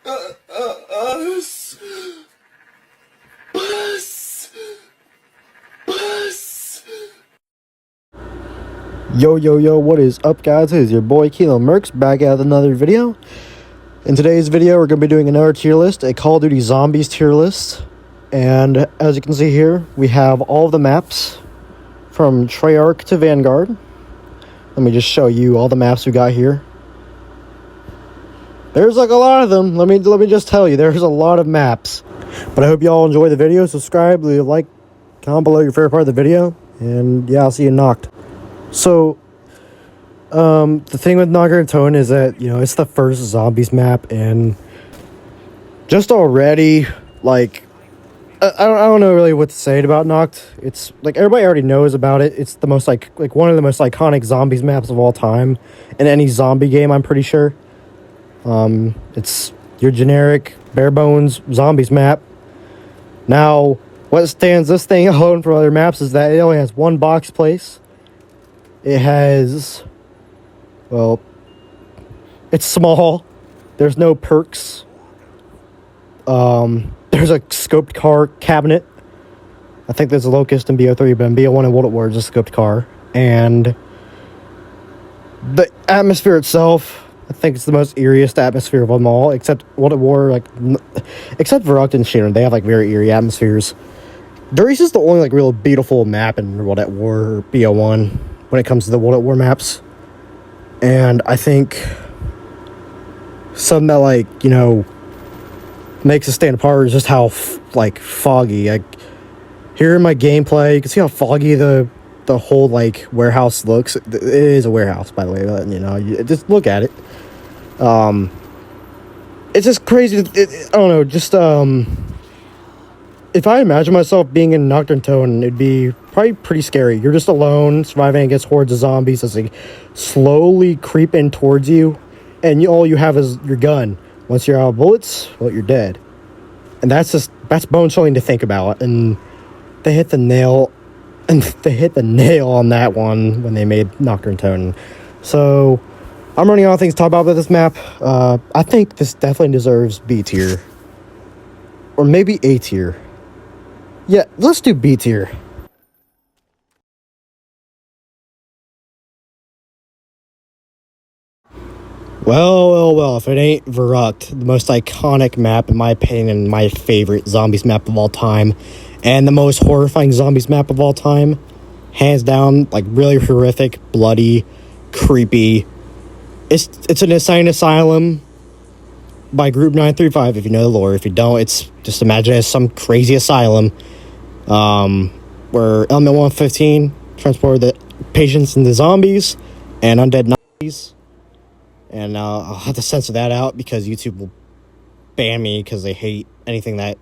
Bus! Bus! Bus! Yo, what is up, guys? It is your boy Kilo Mercs back at another video. In today's video, we're going to be doing another tier list, a Call of Duty Zombies tier list. And as you can see here, we have all of the maps from Treyarch to Vanguard. Let me just show you all the maps we got here. There's like a lot of them. Let me just tell you, there's a lot of maps. But I hope you all enjoy the video. Subscribe, leave a like, comment below your favorite part of the video. And yeah, I'll see you knocked. So, the thing with Knocked Tone is that, you know, it's the first Zombies map, and just already, like, I don't know really what to say about Knocked. It's, like, everybody already knows about it. It's the most, like one of the most iconic Zombies maps of all time in any zombie game, I'm pretty sure. It's your generic, bare-bones Zombies map. Now, what stands this thing alone from other maps is that it only has one box place. It has, well, it's small. There's no perks. There's a scoped car cabinet. I think there's a Locust in BO3, but in BO1 and World at War is a scoped car. And the atmosphere itself, I think it's the most eeriest atmosphere of them all, except World at War, like, except Verrucht and Shinra. They have, like, very eerie atmospheres. Duri's is the only, like, real beautiful map in World at War or BO1. When it comes to the World at War maps. And I think something that, like, you know, makes it stand apart is just how, like, foggy. Like, here in my gameplay, you can see how foggy the whole, like, warehouse looks. It is a warehouse, by the way, but, you know, just look at it. It's just crazy. I don't know, just, if I imagine myself being in Nocturne Tone, it'd be probably pretty scary. You're just alone, surviving against hordes of zombies as they slowly creep in towards you, and all you have is your gun. Once you're out of bullets, well, you're dead. And that's bone-chilling to think about. And they hit the nail on that one when they made Nocturne Tone. So, I'm running out of things to talk about with this map. I think this definitely deserves B tier. Or maybe A tier. Yeah, let's do B tier. Well, if it ain't Verrucht, the most iconic map, in my opinion, my favorite Zombies map of all time, and the most horrifying Zombies map of all time, hands down, like, really horrific, bloody, creepy. It's an insane asylum by Group 935, if you know the lore. If you don't, it's just imagine it as some crazy asylum, where Element 115 transported the patients into zombies and undead Nazis. And I'll have to censor that out because YouTube will ban me because they hate anything that...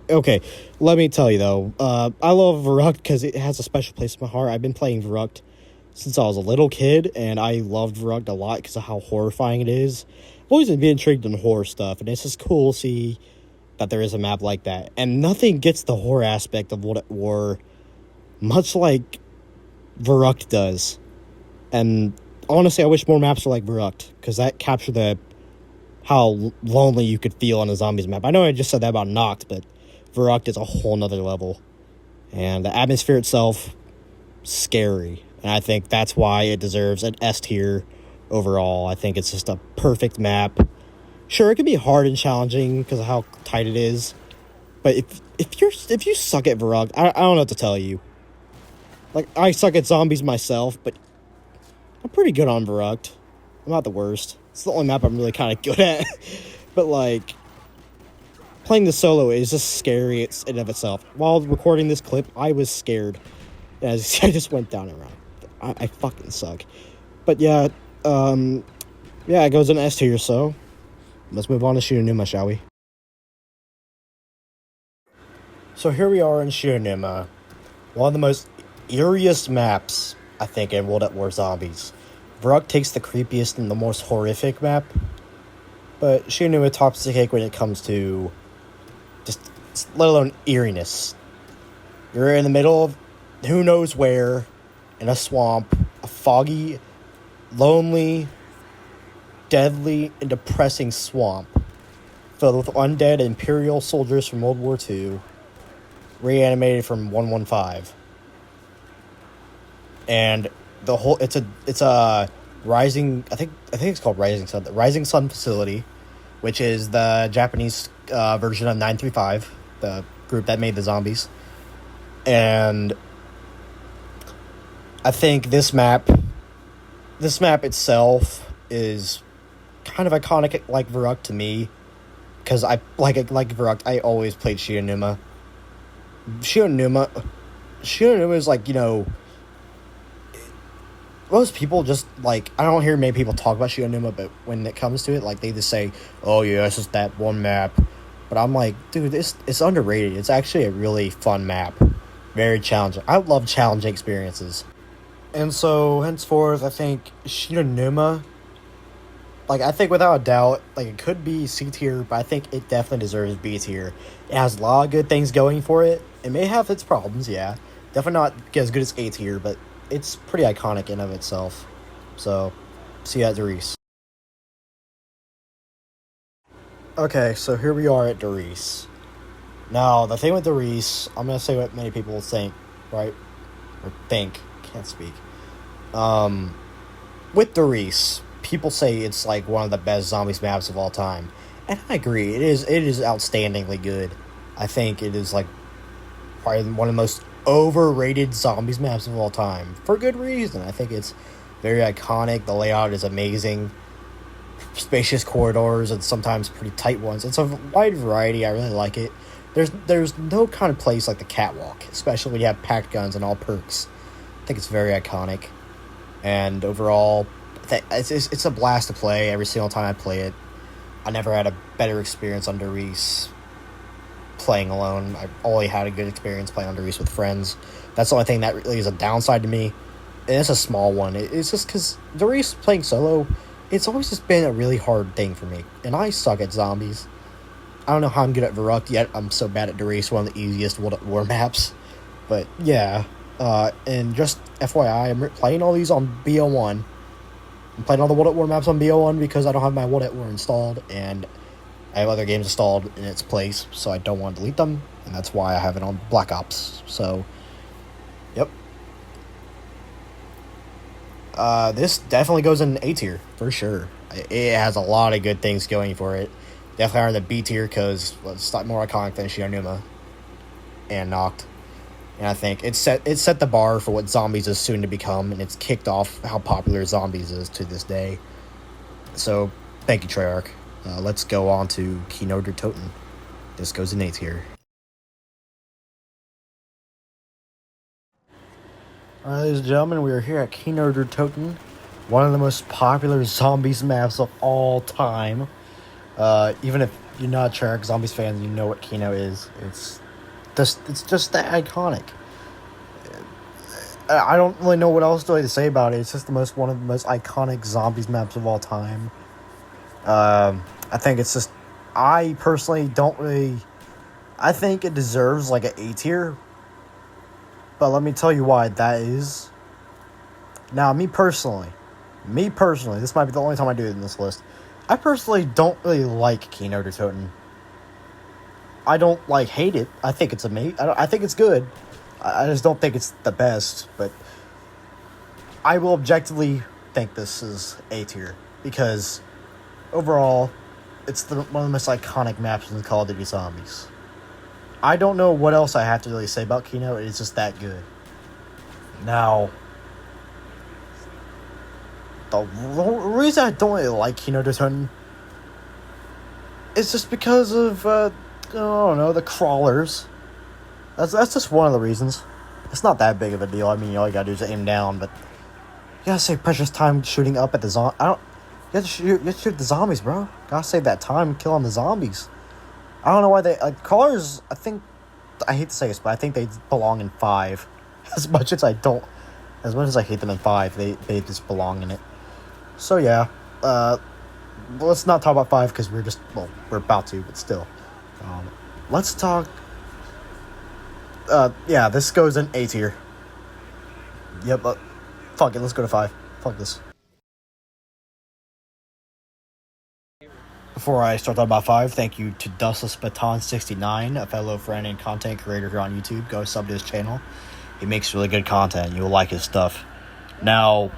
okay, let me tell you, though. I love Verrucht because it has a special place in my heart. I've been playing Verrucht since I was a little kid, and I loved Verrucht a lot because of how horrifying it is. I've always been intrigued in horror stuff, and it's just cool to see that there is a map like that. And nothing gets the horror aspect of World at War much like Verrucht does. And honestly, I wish more maps were like Verrucht, because that captured how lonely you could feel on a Zombies map. I know I just said that about Noct, but Verrucht is a whole nother level. And the atmosphere itself, scary. And I think that's why it deserves an S tier overall. I think it's just a perfect map. Sure, it can be hard and challenging because of how tight it is. But if you suck at Verrucht, I don't know what to tell you. Like, I suck at Zombies myself, but I'm pretty good on Verrucht. I'm not the worst. It's the only map I'm really kind of good at. But, like, playing the solo is just scary in and of itself. While recording this clip, I was scared. As I just went down and around. I fucking suck. But, yeah, it goes in S tier, so let's move on to Shunonuma, shall we? So here we are in Shunonuma. One of the most eeriest maps, I think, in World at War Zombies. Verrucht takes the creepiest and the most horrific map, but Shunonuma tops the cake when it comes to just, let alone eeriness. You're in the middle of who knows where, in a swamp, a foggy, lonely, deadly, and depressing swamp filled with undead Imperial soldiers from World War II, reanimated from 115. And the whole it's a rising I think it's called Rising Sun facility, which is the Japanese version of 935, the group that made the zombies. And I think this map itself is kind of iconic like Verrückt to me, because I like Verrückt. I always played Shionuma. Shionuma is like, you know, most people just like, I don't hear many people talk about Shionuma, but when it comes to it, like, they just say, oh yeah, it's just that one map. But I'm like, dude, it's underrated. It's actually a really fun map. Very challenging. I love challenging experiences. And so, henceforth, I think Shionuma, like, I think without a doubt, like, it could be C tier, but I think it definitely deserves B tier. It has a lot of good things going for it. It may have its problems, yeah. Definitely not as good as A tier, but it's pretty iconic in of itself. So, see you at Doris. Okay, so here we are at Doris. Now, the thing with Doris, I'm going to say what many people think, right? Or think. Can't speak. With Doris, people say it's like one of the best Zombies maps of all time. And I agree, it is outstandingly good. I think it is like probably one of the most overrated Zombies maps of all time. For good reason. I think it's very iconic. The layout is amazing. Spacious corridors and sometimes pretty tight ones. It's a wide variety. I really like it. There's no kind of place like the catwalk, especially when you have packed guns and all perks. I think it's very iconic. And overall, it's a blast to play every single time I play it. I never had a better experience on Doris playing alone. I only had a good experience playing on Doris with friends. That's the only thing that really is a downside to me. And it's a small one. It's just because Doris playing solo, it's always just been a really hard thing for me. And I suck at zombies. I don't know how I'm good at Verrückt, yet I'm so bad at Doris, one of the easiest World at War maps. But yeah, and just FYI, I'm playing all these on BO1. I'm playing all the World at War maps on BO1 because I don't have my World at War installed, and I have other games installed in its place, so I don't want to delete them, and that's why I have it on Black Ops. So, yep. This definitely goes in A tier, for sure. It has a lot of good things going for it. Definitely are in the B tier because it's not more iconic than Shionuma and Noct. And I think it set the bar for what Zombies is soon to become, and it's kicked off how popular Zombies is to this day. So, thank you, Treyarch. Let's go on to Kino der Toten. This goes in A tier. Alright, ladies and gentlemen, we are here at Kino der Toten, one of the most popular Zombies maps of all time. Even if you're not a Treyarch Zombies fan, you know what Kino is. It's just that iconic. I don't really know what else to say about it. It's just one of the most iconic Zombies maps of all time. I think it's just, I personally don't really, I think it deserves like an A tier, but let me tell you why that is. Now, me personally, this might be the only time I do it in this list. I personally don't really like Kino der Toten. I don't like hate it. I think it's amazing. I think it's good. I just don't think it's the best, but I will objectively think this is A tier because overall, it's one of the most iconic maps in Call of Duty Zombies. I don't know what else I have to really say about Kino. It's just that good. Now, the reason I don't really like Kino der Toten is just because of, I don't know, the crawlers. That's just one of the reasons. It's not that big of a deal. I mean, all you gotta do is aim down, but you gotta save precious time shooting up at the you have to shoot the zombies, bro. Gotta save that time killing the zombies. I don't know why crawlers, I hate to say this, but I think they belong in 5. As much as I hate them in 5, they just belong in it. So yeah, let's not talk about 5 because we're about to, but still. Let's talk. Yeah, this goes in A tier. Yep, fuck it, let's go to 5. Fuck this. Before I start talking about 5, thank you to Dustless Baton 69, a fellow friend and content creator here on YouTube. Go sub to his channel. He makes really good content. You'll like his stuff. Now,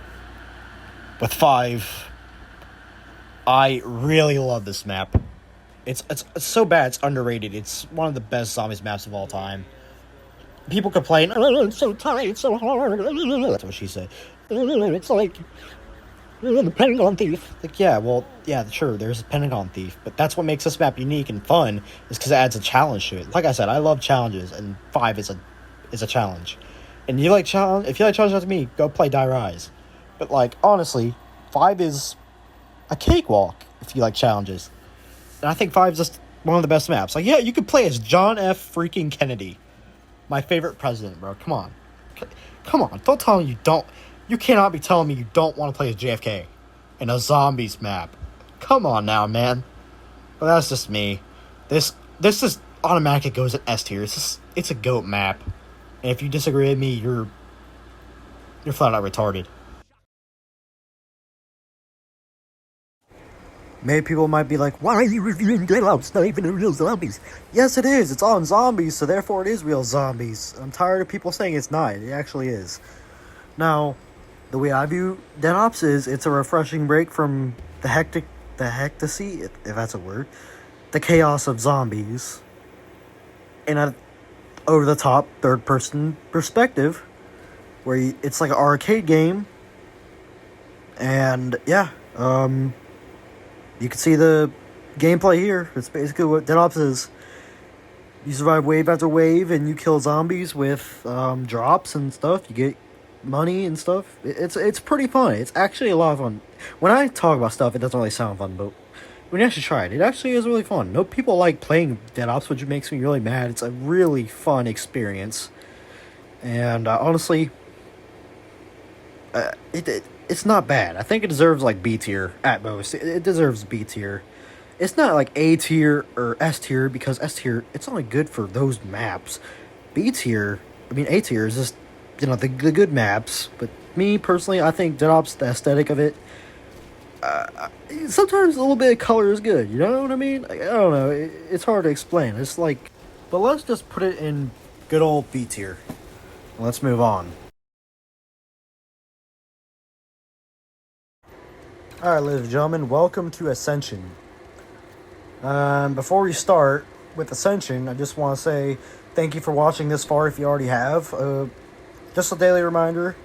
with 5, I really love this map. It's so bad it's underrated. It's one of the best Zombies maps of all time. People complain, oh, it's so tight, it's so hard. That's what she said. It's like the Pentagon Thief. Like, yeah, sure, there's a Pentagon Thief, but that's what makes this map unique and fun, is because it adds a challenge to it. Like I said, I love challenges, and 5 is a challenge. And if you like challenges like me, go play Die Rise. But, like, honestly, 5 is a cakewalk if you like challenges. And I think 5 is just one of the best maps. Like, yeah, you could play as John F. freaking Kennedy. My favorite president, bro. Come on. Don't tell me you don't. You cannot be telling me you don't want to play as JFK in a Zombies map. Come on now, man. But that's just me. This just automatically goes at S tier. It's a GOAT map. And if you disagree with me, you're flat out retarded. Maybe people might be like, why are you reviewing Deadlops? It's not even a real Zombies. Yes, it is. It's on Zombies, so therefore it is real Zombies. I'm tired of people saying it's not. It actually is. Now, the way I view Dead Ops is it's a refreshing break from the hecticity, if that's a word, the chaos of Zombies, in a over-the-top third-person perspective, where it's like an arcade game, and yeah, you can see the gameplay here. It's basically what Dead Ops is. You survive wave after wave, and you kill zombies with drops and stuff. You get money and stuff. It's pretty fun. It's actually a lot of fun. When I talk about stuff, it doesn't really sound fun, but when you actually try it, it actually is really fun. No people like playing Dead Ops, which makes me really mad. It's a really fun experience, and honestly, it's not bad. I think it deserves like B tier at most. It deserves B tier. It's not like A tier or S tier, because S tier, it's only good for those maps. A tier is just, the good maps. But me personally, I think Dead Ops, the aesthetic of it, sometimes a little bit of color is good. You know what I mean? I don't know. It's hard to explain. It's like, but let's just put it in good old B tier. Let's move on. Alright, ladies and gentlemen, welcome to Ascension. Before we start with Ascension, I just want to say thank you for watching this far if you already have. Just a daily reminder,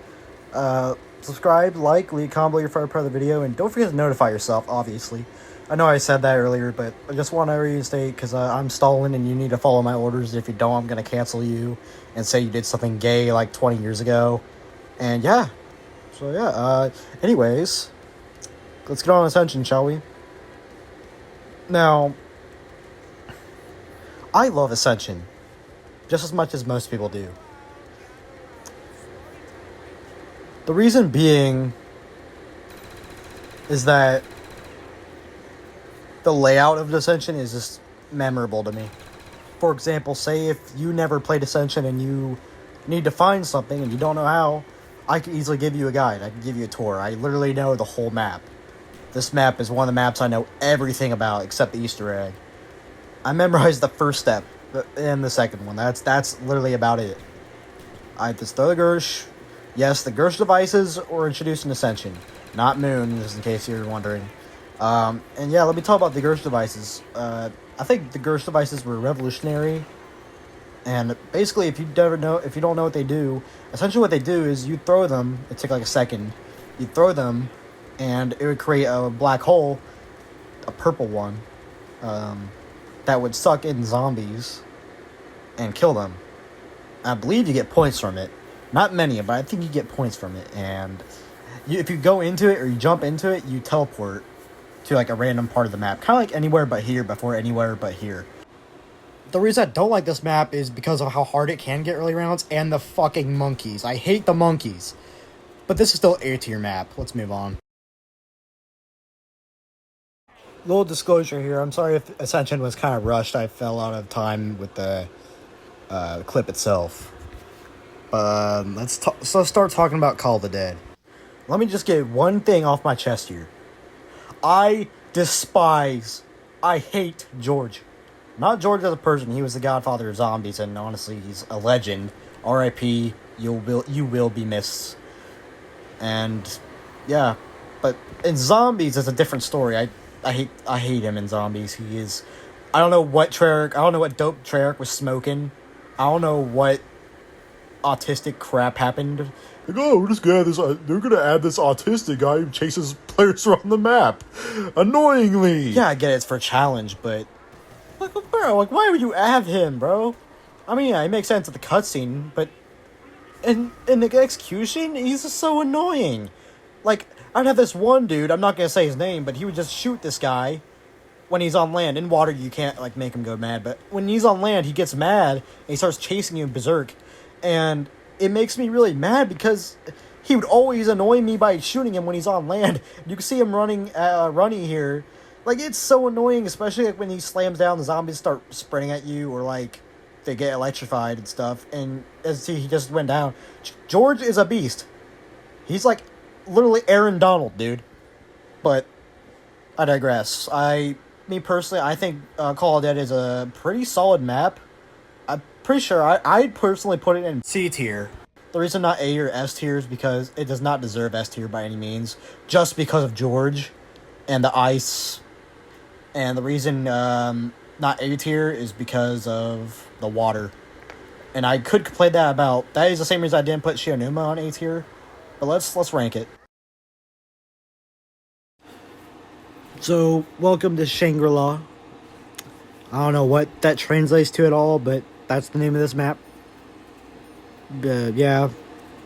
subscribe, like, leave a comment below your favorite part of the video, and don't forget to notify yourself, obviously. I know I said that earlier, but I just want to reinstate, because I'm stalling and you need to follow my orders. If you don't, I'm going to cancel you and say you did something gay like 20 years ago. And yeah, so yeah, anyways, let's get on Ascension, shall we? Now, I love Ascension just as much as most people do. The reason being is that the layout of Ascension is just memorable to me. For example, say if you never played Ascension and you need to find something and you don't know how, I can easily give you a guide. I can give you a tour. I literally know the whole map. This map is one of the maps I know everything about except the Easter egg. I memorized the first step and the second one. That's literally about it. I just throw the Gersh. Yes, the Gersh devices were introduced in Ascension, not Moon, just in case you're wondering. And yeah, let me talk about the Gersh devices. I think the Gersh devices were revolutionary. And basically, if you don't know what they do, essentially what they do is you throw them. It takes like a second. You throw them, and it would create a black hole, a purple one, that would suck in zombies and kill them. I believe you get points from it. Not many, but I think you get points from it. And if you go into it or you jump into it, you teleport to like a random part of the map. Kind of like Anywhere But Here before Anywhere But Here. The reason I don't like this map is because of how hard it can get early rounds and the fucking monkeys. I hate the monkeys. But this is still A tier map. Let's move on. Little disclosure here. I'm sorry if Ascension was kind of rushed. I fell out of time with the clip itself. Let's start talking about Call of the Dead. Let me just get one thing off my chest here. I despise I hate George. Not George as a person. He was the godfather of zombies, and honestly, he's a legend. R.I.P. You will be missed. And yeah, but in Zombies, it's a different story. I hate him in Zombies. He is. I don't know what dope Treyarch was smoking. I don't know what autistic crap happened. Like, oh, we're just gonna add this. They're gonna add this autistic guy who chases players around the map, annoyingly. Yeah, I get it, it's for a challenge, but like, bro, like, why would you add him, bro? I mean, yeah, it makes sense at the cutscene, but in the execution, he's just so annoying. Like, I'd have this one dude. I'm not gonna say his name, but he would just shoot this guy when he's on land. In water, you can't like make him go mad, but when he's on land, he gets mad and he starts chasing you berserk, and it makes me really mad because he would always annoy me by shooting him when he's on land. You can see him running here. Like, it's so annoying, especially like when he slams down, the zombies start sprinting at you, or like they get electrified and stuff. And as he just went down, George is a beast. He's like literally Aaron Donald, dude. But I digress. Me personally, I think Call of Duty is a pretty solid map. I'm pretty sure I'd personally put it in C tier. The reason not A or S tier is because it does not deserve S tier by any means, just because of George and the ice. And the reason not A tier is because of the water. And I could complain that is the same reason I didn't put Shionuma on A tier. But let's rank it. So, welcome to Shangri-La. I don't know what that translates to at all, but that's the name of this map. Yeah.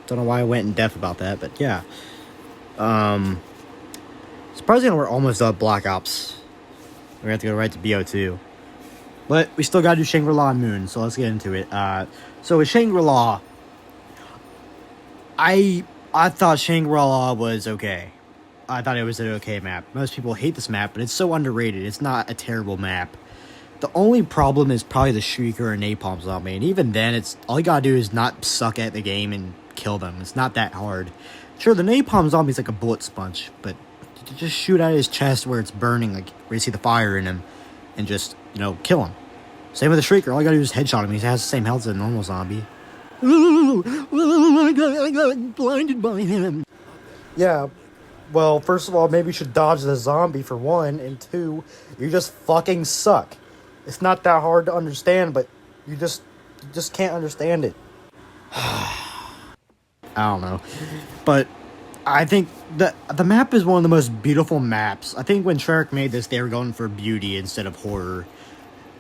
Don't know why I went in depth about that, but yeah. Surprisingly, we're almost up Black Ops. We're gonna have to go right to BO2. But we still gotta do Shangri-La and Moon, so let's get into it. So with Shangri-La, I thought Shangri-La was okay. I thought it was an okay map. Most people hate this map, but it's so underrated. It's not a terrible map. The only problem is probably the Shrieker and Napalm Zombie, and even then, it's all you gotta do is not suck at the game and kill them. It's not that hard. Sure, the Napalm Zombie's like a bullet sponge, but just shoot at his chest where it's burning, like where you see the fire in him, and just, kill him. Same with the Shrieker. All you gotta do is headshot him. He has the same health as a normal zombie. Oh my god, I got blinded by him. Yeah. Well, first of all, maybe you should dodge the zombie for one, and two, you just fucking suck. It's not that hard to understand, but you just can't understand it. I don't know. But I think the map is one of the most beautiful maps. I think when Treyarch made this, they were going for beauty instead of horror.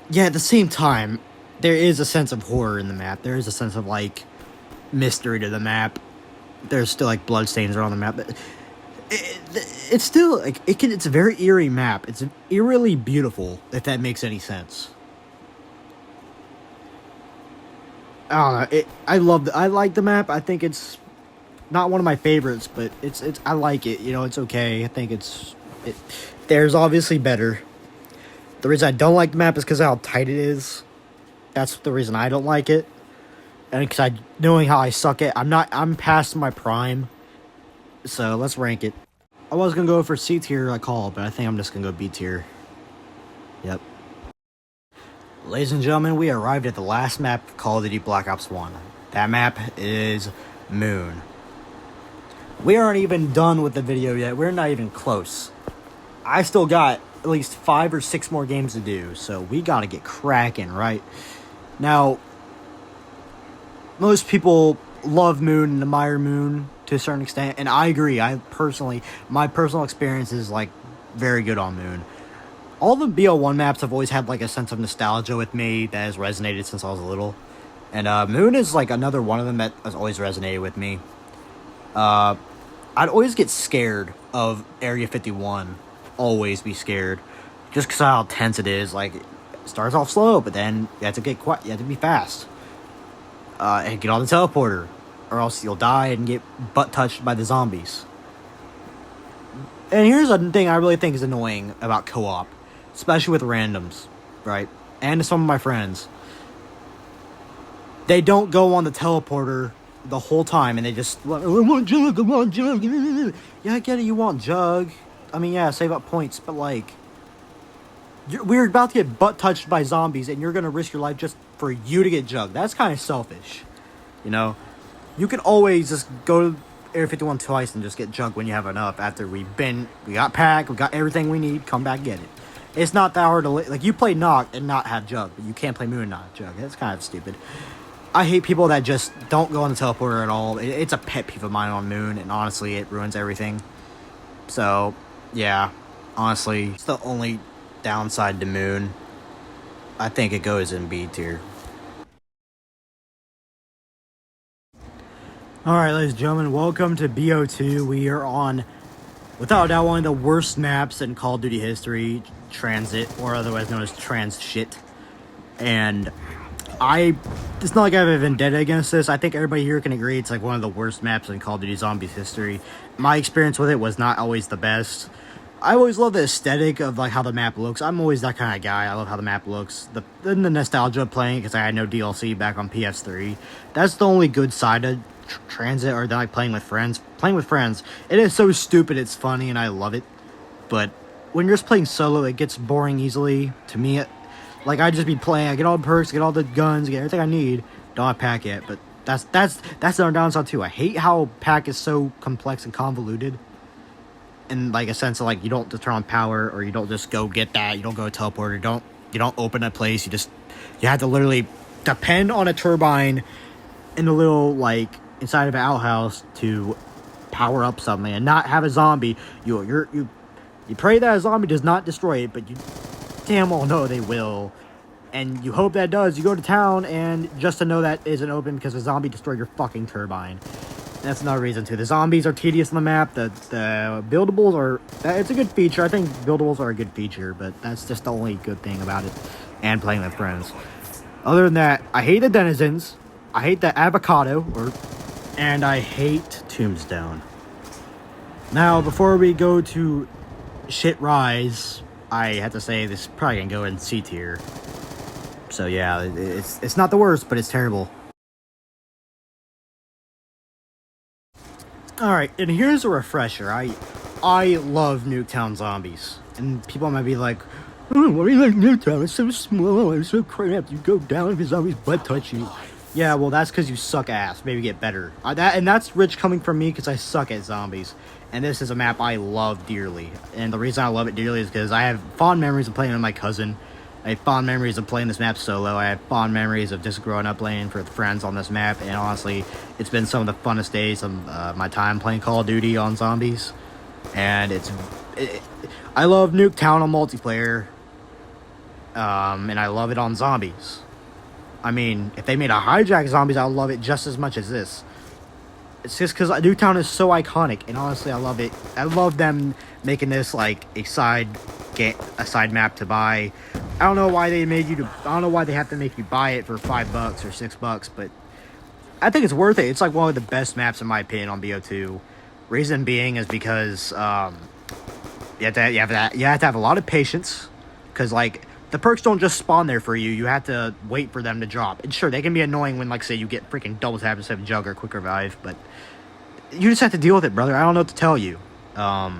Yeah, at the same time, there is a sense of horror in the map. There is a sense of, like, mystery to the map. There's still, like, bloodstains around the map. But it's still, like, it's a very eerie map. It's eerily beautiful, if that makes any sense. I don't know. I like the map. I think it's not one of my favorites, but I like it. It's okay. I think there's obviously better. The reason I don't like the map is because of how tight it is. That's the reason I don't like it. And because knowing how I suck at, I'm past my prime. So let's rank it. I was going to go for C tier, but I think I'm just going to go B tier. Yep. Ladies and gentlemen, we arrived at the last map of Call of Duty Black Ops 1. That map is Moon. We aren't even done with the video yet. We're not even close. I still got at least 5 or 6 more games to do, so we gotta get cracking, right? Now, most people love Moon and admire Moon to a certain extent, and I agree. My personal experience is, like, very good on Moon. All the BO1 maps have always had, like, a sense of nostalgia with me that has resonated since I was little. And Moon is, like, another one of them that has always resonated with me. I'd always get scared of Area 51. Always be scared. Just because of how tense it is. Like, it starts off slow, but then you have to get quiet. You have to be fast. And get on the teleporter. Or else you'll die and get butt-touched by the zombies. And here's a thing I really think is annoying about co-op. Especially with randoms, right? And some of my friends. They don't go on the teleporter the whole time, and they just, I want Jug, I want Jug. Yeah, I get it, you want Jug. I mean, yeah, save up points, but, like, we're about to get butt touched by zombies, and you're gonna risk your life just for you to get jugged. That's kind of selfish, you know. You can always just go to Area 51 twice and just get jugged when you have enough. After we got pack, we got everything we need. Come back, get it. It's not that hard to like. You play Knock and not have jug, but you can't play Moon and not have jug. That's kind of stupid. I hate people that just don't go on the teleporter at all. It's a pet peeve of mine on Moon, and honestly, it ruins everything. So, yeah, honestly, it's the only downside to Moon. I think it goes in B tier. Alright, ladies and gentlemen, welcome to BO2. We are on, without a doubt, one of the worst maps in Call of Duty history, Transit, or otherwise known as Trans Shit. And it's not like I have a vendetta against this. I think everybody here can agree it's like one of the worst maps in Call of Duty Zombies history. My experience with it was not always the best. I always love the aesthetic of like how the map looks. I'm always that kind of guy. I love how the map looks. The nostalgia of playing because I had no DLC back on PS3. That's the only good side of Transit, or like playing with friends. Playing with friends, it is so stupid. It's funny and I love it. But when you're just playing solo, it gets boring easily. To me, like I just be playing. I get all the perks, get all the guns, get everything I need. Don't have pack yet, but that's another downside too. I hate how pack is so complex and convoluted. In like a sense of like you don't just turn on power, or you don't just go get that. You don't go teleport. You don't open a place. You have to literally depend on a turbine in a little like inside of an outhouse to power up something, and not have a zombie. You pray that a zombie does not destroy it, but you damn well know they will. And you hope that does. You go to town, and just to know that isn't open because a zombie destroyed your fucking turbine. That's another reason too. The zombies are tedious on the map. The buildables are... It's a good feature. I think buildables are a good feature, but that's just the only good thing about it. And playing with friends. Other than that, I hate the denizens. I hate the avocado, and I hate Tombstone. Now, before we go to Shit Rise, I have to say this is probably gonna go in C tier. So yeah, it's not the worst, but it's terrible. Alright, and here's a refresher. I love Nuketown Zombies. And people might be like, oh, why do you like Nuketown? It's so small, it's so cramped. You go down if the zombies butt touch you. Yeah, well, that's because you suck ass. Maybe get better. That's rich coming from me because I suck at zombies. And this is a map I love dearly. And the reason I love it dearly is because I have fond memories of playing with my cousin. I have fond memories of playing this map solo. I have fond memories of just growing up playing with friends on this map. And honestly, it's been some of the funnest days of my time playing Call of Duty on zombies. And I love Nuketown on multiplayer. And I love it on zombies. I mean, if they made a hijack zombies, I would love it just as much as this. It's just because Nuketown is so iconic, and honestly, I love it. I love them making this like a side map to buy. I don't know why they have to make you buy it for $5 or $6, but I think it's worth it. It's like one of the best maps in my opinion on BO2. Reason being is because you have to have a lot of patience, because like the perks don't just spawn there for you. You have to wait for them to drop. And sure, they can be annoying when, like, say, you get freaking double tap instead of jug or quick revive, but you just have to deal with it, brother. I don't know what to tell you. I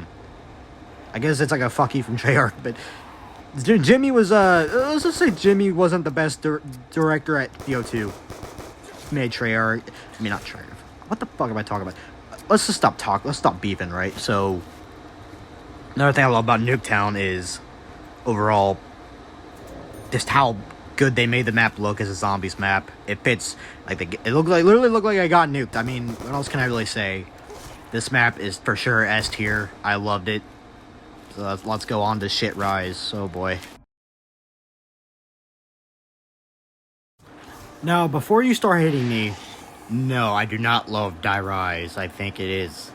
guess it's like a fuck you from Treyarch, but Jimmy was, let's just say Jimmy wasn't the best director at BO2. Made Treyarch, I mean, not Treyarch. What the fuck am I talking about? Let's just stop talking. Let's stop beefing, right? So, another thing I love about Nuketown is, overall, just how good they made the map look as a zombies map. It fits, like, it literally looked like I got nuked. I mean, what else can I really say? This map is for sure S tier. I loved it. So let's go on to Shit Rise. Oh boy. Now, before you start hating me, no, I do not love Die Rise. I think it's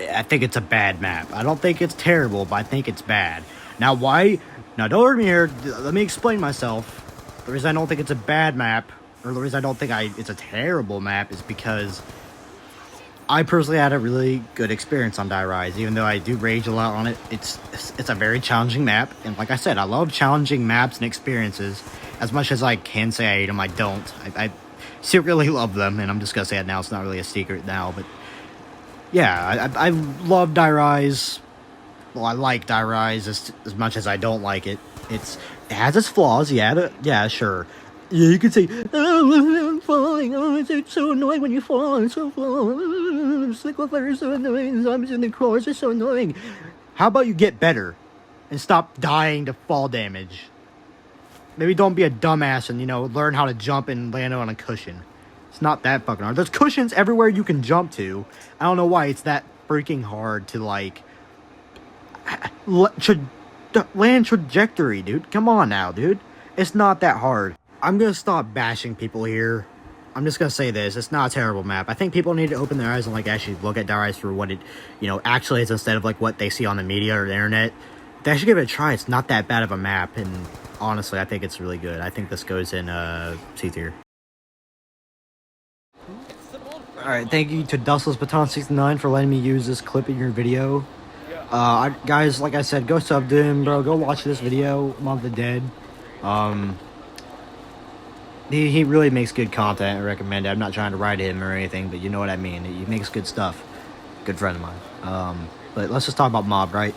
a bad map. I don't think it's terrible, but I think it's bad. Now, why? Now, don't hurt me here. Let me explain myself. The reason I don't think it's a bad map, or the reason I don't think it's a terrible map, is because I personally had a really good experience on Die Rise. Even though I do rage a lot on it, it's a very challenging map. And like I said, I love challenging maps and experiences. As much as I can say I hate them, I don't. I secretly love them, and I'm just gonna say it now. It's not really a secret now, but yeah, I love Die Rise. well, I like Die Rise as much as I don't like it. It has its flaws, yeah, sure. Yeah, you could say, oh, I'm falling, oh, it's so annoying when you fall, it's so fall, single player is so annoying, zombies in the crawlers are so annoying. How about you get better and stop dying to fall damage? Maybe don't be a dumbass and, learn how to jump and land on a cushion. It's not that fucking hard. There's cushions everywhere you can jump to. I don't know why it's that freaking hard to, land trajectory, dude. Come on now, dude. It's not that hard. I'm gonna stop bashing people here. I'm just gonna say this. It's not a terrible map. I think people need to open their eyes and, actually look at Die Rise for what it, actually is instead of, what they see on the media or the internet. They should give it a try. It's not that bad of a map, and honestly, I think it's really good. I think this goes in, C tier. Alright, thank you to Dustless Baton 69 for letting me use this clip in your video. Guys, like I said, go sub to him, bro. Go watch this video, Mob the Dead. He really makes good content. I recommend it. I'm not trying to write him or anything, but you know what I mean. He makes good stuff. Good friend of mine. But let's just talk about Mob, right?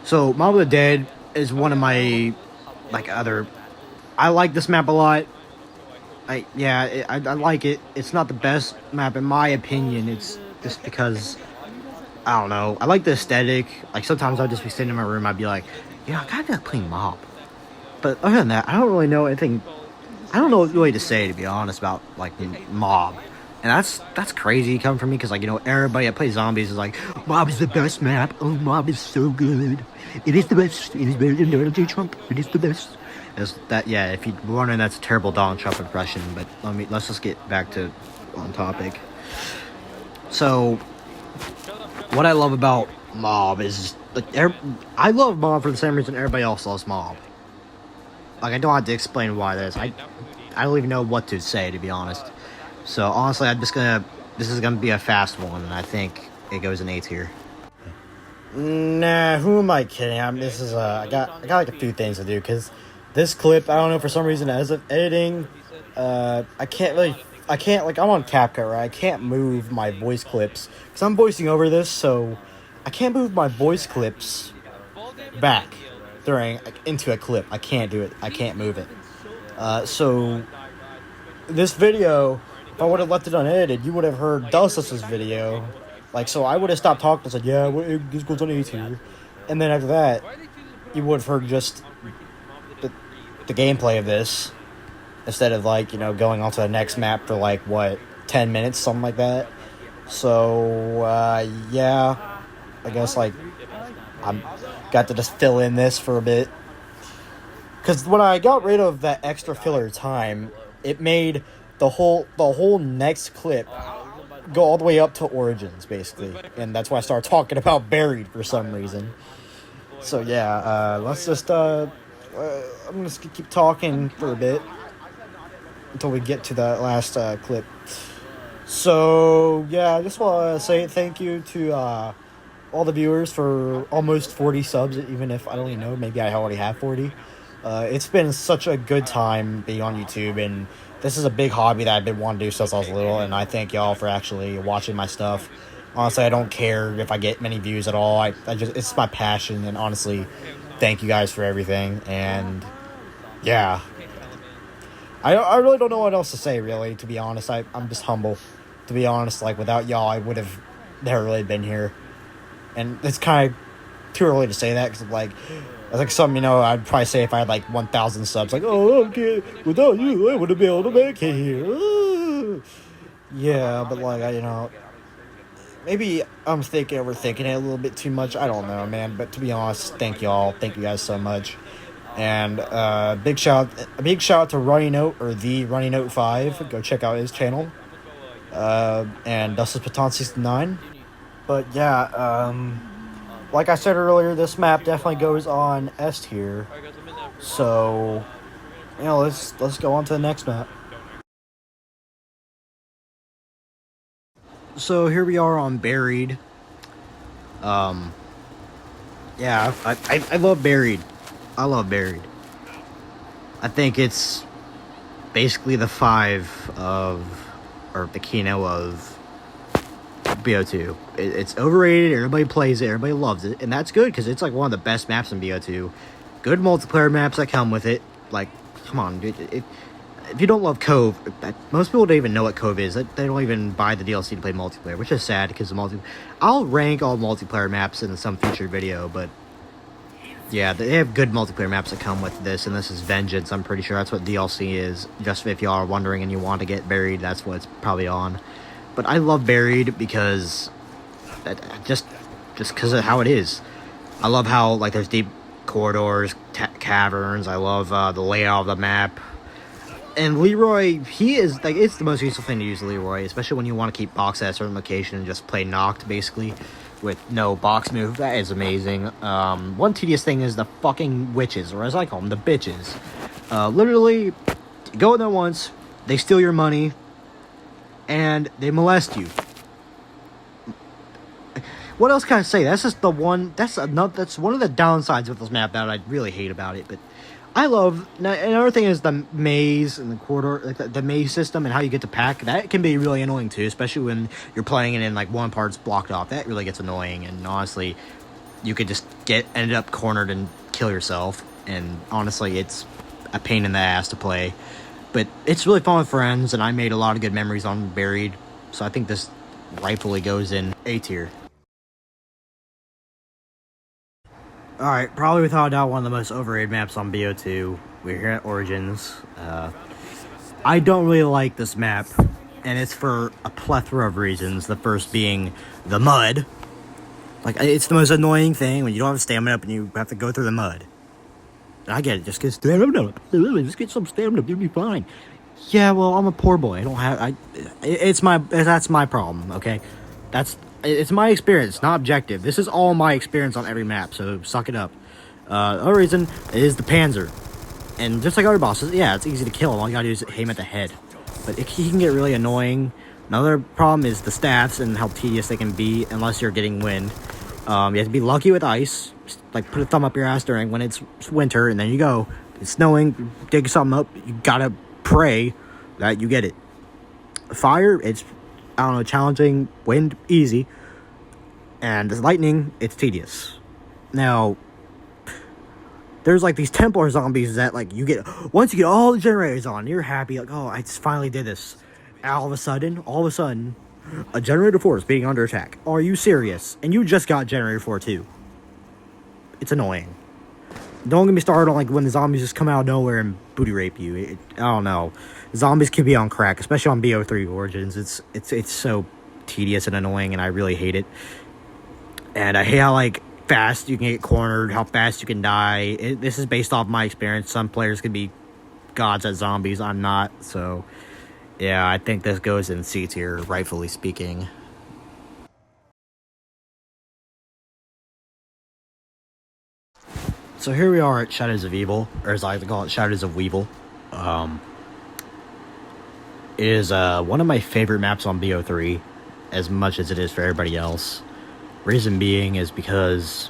So, Mob of the Dead is one of my, I like this map a lot. I like it. It's not the best map in my opinion. It's just because, I don't know. I like the aesthetic. Sometimes I'll just be sitting in my room. I'd be like, I kind of playing Mob. But other than that, I don't really know anything. I don't know what really to say, to be honest, about, Mob. And that's crazy coming from me, because, everybody that plays Zombies is like, Mob is the best map. Oh, Mob is so good. It is the best. It is better than Donald J. Trump. It is the best. If you're wondering, that's a terrible Donald Trump impression, but let's just get back to on topic. So, what I love about Mob is, I love Mob for the same reason everybody else loves Mob. I don't have to explain why this. I don't even know what to say, to be honest. So, honestly, this is gonna be a fast one, and I think it goes in A tier. Nah, who am I kidding? I got a few things to do, because this clip, I don't know, for some reason, as of editing, I'm on CapCut, right? I can't move my voice clips, because I'm voicing over this, so I can't move my voice clips back into a clip. I can't do it. I can't move it. So, this video, if I would have left it unedited, you would have heard Dustless's video. So I would have stopped talking and said, yeah, this goes on A tier. And then after that, you would have heard just the gameplay of this, instead of, going on to the next map for, 10 minutes, something like that. So, yeah, I guess, I'm got to just fill in this for a bit. Because when I got rid of that extra filler time, it made the whole next clip go all the way up to Origins, basically. And that's why I started talking about Buried for some reason. So, yeah, let's just, I'm just gonna keep talking for a bit until we get to that last clip. So, yeah, I just want to say thank you to all the viewers for almost 40 subs, even if I don't even know, maybe I already have 40. It's been such a good time being on YouTube, and this is a big hobby that I've been wanting to do since I was little, and I thank y'all for actually watching my stuff. Honestly, I don't care if I get many views at all. It's my passion, and honestly, thank you guys for everything. And yeah, I really don't know what else to say, really, to be honest. I'm just humble. To be honest, without y'all, I would have never really been here. And it's kind of too early to say that, because it's something, I'd probably say if I had 1,000 subs, oh, okay, without you, I wouldn't be able to make it here. Yeah, but maybe I'm overthinking it a little bit too much. I don't know, man. But to be honest, thank y'all. Thank you guys so much. And a big shout out to Runny Note, or the Runny Note 5. Go check out his channel. And Dustless Baton 69. But yeah, like I said earlier, this map definitely goes on S tier. So, let's go on to the next map. So here we are on Buried. Yeah, I love Buried. I love Buried. I think it's basically the 5 of, or the Kino of BO2. It's overrated. Everybody plays it. Everybody loves it, and that's good because it's like one of the best maps in BO2. Good multiplayer maps that come with it. Like, come on, dude. If you don't love Cove, most people don't even know what Cove is. They don't even buy the DLC to play multiplayer, which is sad because I'll rank all multiplayer maps in some future video, but yeah, they have good multiplayer maps that come with this, and this is Vengeance. I'm pretty sure that's what DLC is. Just if y'all are wondering and you want to get Buried, that's what it's probably on. But I love Buried because just because of how it is. I love how like there's deep corridors, caverns. I love the layout of the map. And Leroy, he is, like, it's the most useful thing to use Leroy, especially when you want to keep box at a certain location and just play knocked, basically, with no box move. That is amazing. One tedious thing is the fucking witches, or as I call them, the bitches. Literally, you go in there once, they steal your money, and they molest you. What else can I say? That's just the one, that's one of the downsides with this map that I really hate about it, but I love, another thing is the maze and the corridor, like the maze system and how you get to pack. That can be really annoying too, especially when you're playing it and like one part's blocked off. That really gets annoying, and honestly, you could just end up cornered and kill yourself, and honestly, it's a pain in the ass to play. But it's really fun with friends, and I made a lot of good memories on Buried, so I think this rightfully goes in A tier. Alright, probably without a doubt one of the most overrated maps on BO2. We're here at Origins. I don't really like this map, and it's for a plethora of reasons. The first being the mud. Like, it's the most annoying thing when you don't have stamina up and you have to go through the mud. And I get it, just get stamina up. Just get some stamina up, you'll be fine. Yeah, well, I'm a poor boy. I don't have, that's my problem, okay? It's my experience, not objective. This is all my experience on every map, so suck it up. The other reason is the Panzer. And just like other bosses, yeah, it's easy to kill him. All you gotta do is aim at the head. But he can get really annoying. Another problem is the staffs and how tedious they can be unless you're getting wind. You have to be lucky with ice. Just, like, put a thumb up your ass during when it's winter, and then you go. It's snowing, dig something up, you gotta pray that you get it. Fire, it's, I don't know, challenging. Wind, easy. And the lightning, it's tedious. Now, there's like these Templar zombies that like once you get all the generators on, you're happy, like, oh, I just finally did this. And all of a sudden, a generator 4 is being under attack. Are you serious? And you just got generator 4 too. It's annoying. Don't get me started on like when the zombies just come out of nowhere and booty rape you. I don't know. Zombies can be on crack, especially on BO3 Origins. It's so tedious and annoying, and I really hate it. And I hate how like fast you can get cornered, how fast you can die. This is based off my experience. Some players can be gods at zombies. I'm not. So yeah, I think this goes in C tier, rightfully speaking. So here we are at Shadows of Evil, or as I like to call it, Shadows of Weevil. It is one of my favorite maps on BO3, as much as it is for everybody else. Reason being is because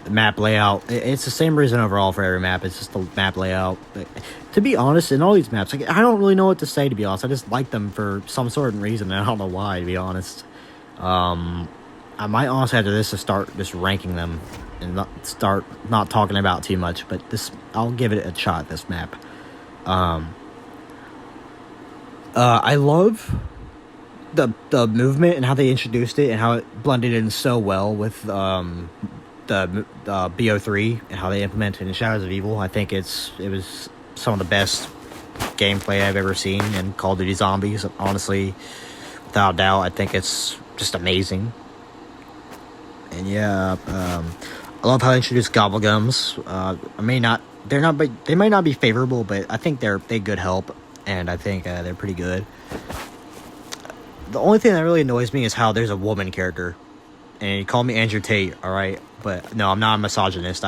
the map layout, it's the same reason overall for every map, it's just the map layout. But to be honest, in all these maps, like, I don't really know what to say, to be honest. I just like them for some sort of reason, and I don't know why, to be honest. I might honestly after this to start just ranking them and not talking about too much, but I'll give it a shot, this map. I love the movement and how they introduced it and how it blended in so well with the BO3 and how they implemented in Shadows of Evil. I think it was some of the best gameplay I've ever seen in Call of Duty Zombies. Honestly, without doubt, I think it's just amazing. And yeah, I love how they introduced gobblegums. They might not be favorable, but I think they good help, and I think they're pretty good. The only thing that really annoys me is how there's a woman character, and you call me Andrew Tate, all right? But no, I'm not a misogynist.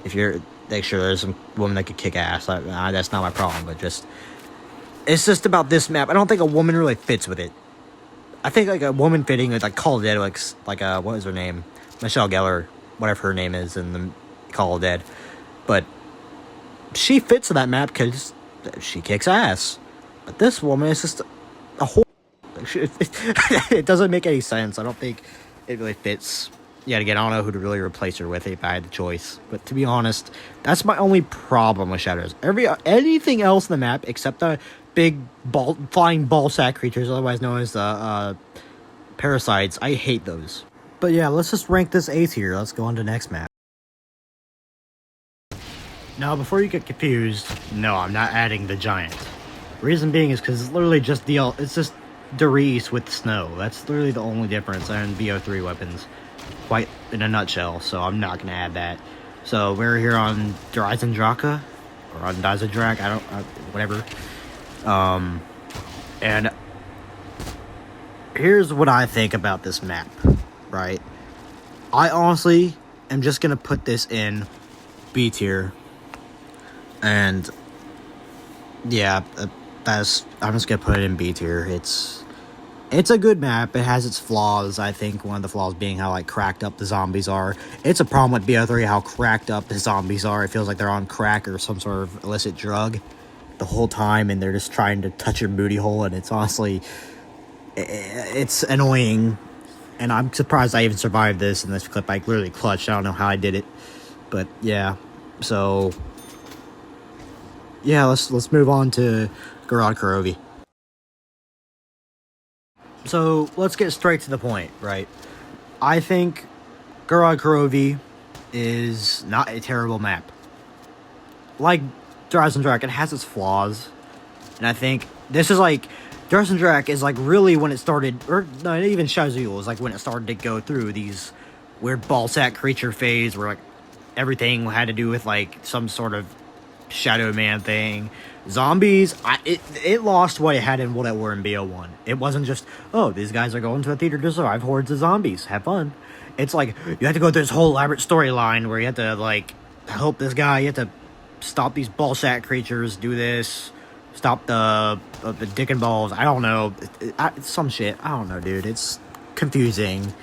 If you're sure there's some woman that could kick ass, that's not my problem. But it's just about this map. I don't think a woman really fits with it. I think like a woman fitting with like Call of Dead, like what is her name? Michelle Gellar, whatever her name is in the Call of Dead. But she fits in that map because she kicks ass. But this woman is just a whole. it doesn't make any sense. I don't think it really fits. Yet again, I don't know who to really replace her with if I had the choice. But to be honest, that's my only problem with Shadows. Anything else in the map except the big flying ball sack creatures, otherwise known as parasites, I hate those. But yeah, let's just rank this A tier. Let's go on to the next map. Now, before you get confused, no, I'm not adding the giant. Reason being is because it's literally just it's just Darius with snow. That's literally the only difference in BO3 weapons, quite in a nutshell. So I'm not gonna add that. So we're here on Draka, or on Dazadrak, whatever. And here's what I think about this map, right? I honestly am just gonna put this in B tier. And yeah, I'm just gonna put it in B tier. It's a good map. It has its flaws. I think one of the flaws being how cracked up the zombies are. It's a problem with BO3 how cracked up the zombies are. It feels like they're on crack or some sort of illicit drug the whole time, and they're just trying to touch your booty hole. And it's honestly, it's annoying. And I'm surprised I even survived this in this clip. I literally clutched. I don't know how I did it, but yeah. So yeah, let's move on to Gorod Kurovi. So let's get straight to the point, right? I think Gorod Kurovi is not a terrible map. Like Drazendrak, it has its flaws, and I think this is Drazendrak is really when it started, or not even Shazul is when it started to go through these weird ballsack creature phase where everything had to do with some sort of Shadow Man thing. Zombies, it lost what it had in World at War in BO1. It wasn't just, oh, these guys are going to a theater to survive hordes of zombies. Have fun. It's you have to go through this whole elaborate storyline where you have to, help this guy. You have to stop these ballsack creatures, do this, stop the dick and balls. I don't know. Some shit. I don't know, dude. It's confusing.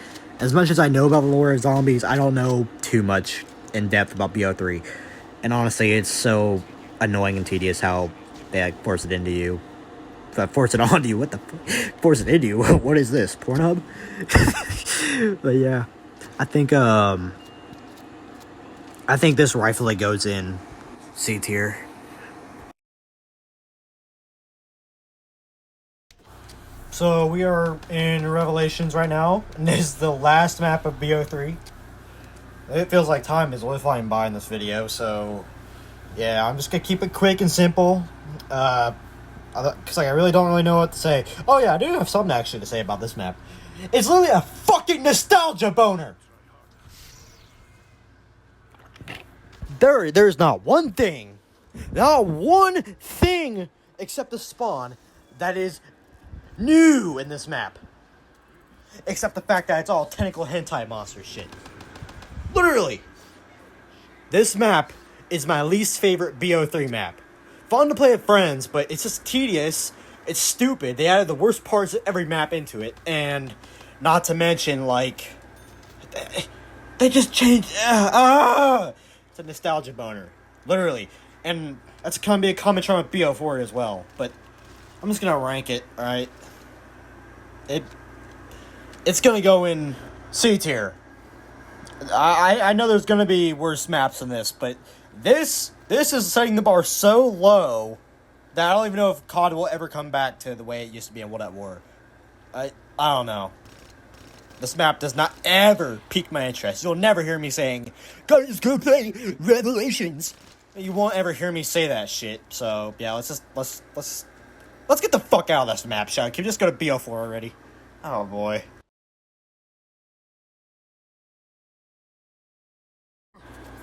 As much as I know about the lore of zombies, I don't know too much in depth about BO3. And honestly, it's so annoying and tedious how they force it into you. Force it onto you? What the fuck? Force it into you? What is this? Pornhub? But yeah, I think this rightfully goes in C tier. So we are in Revelations right now, and this is the last map of BO3. It feels like time is really flying by in this video, so yeah, I'm just gonna keep it quick and simple, because I really don't know what to say. Oh yeah, I do have something actually to say about this map. It's literally a fucking nostalgia boner! There's not one thing, except the spawn, that is new in this map. Except the fact that it's all tentacle hentai monster shit. Literally, this map is my least favorite BO3 map. Fun to play with friends, but it's just tedious. It's stupid. They added the worst parts of every map into it, and not to mention, they just changed. It's a nostalgia boner, literally, and that's gonna be a common charm with BO4 as well. But I'm just gonna rank it. All right, it's gonna go in C tier. I know there's gonna be worse maps than this, but this is setting the bar so low that I don't even know if COD will ever come back to the way it used to be in World at War. I don't know. This map does not ever pique my interest. You'll never hear me saying, "God is gonna play Revelations." You won't ever hear me say that shit. So yeah, let's get the fuck out of this map, shall we? Can we just go to BO4 already? Oh boy.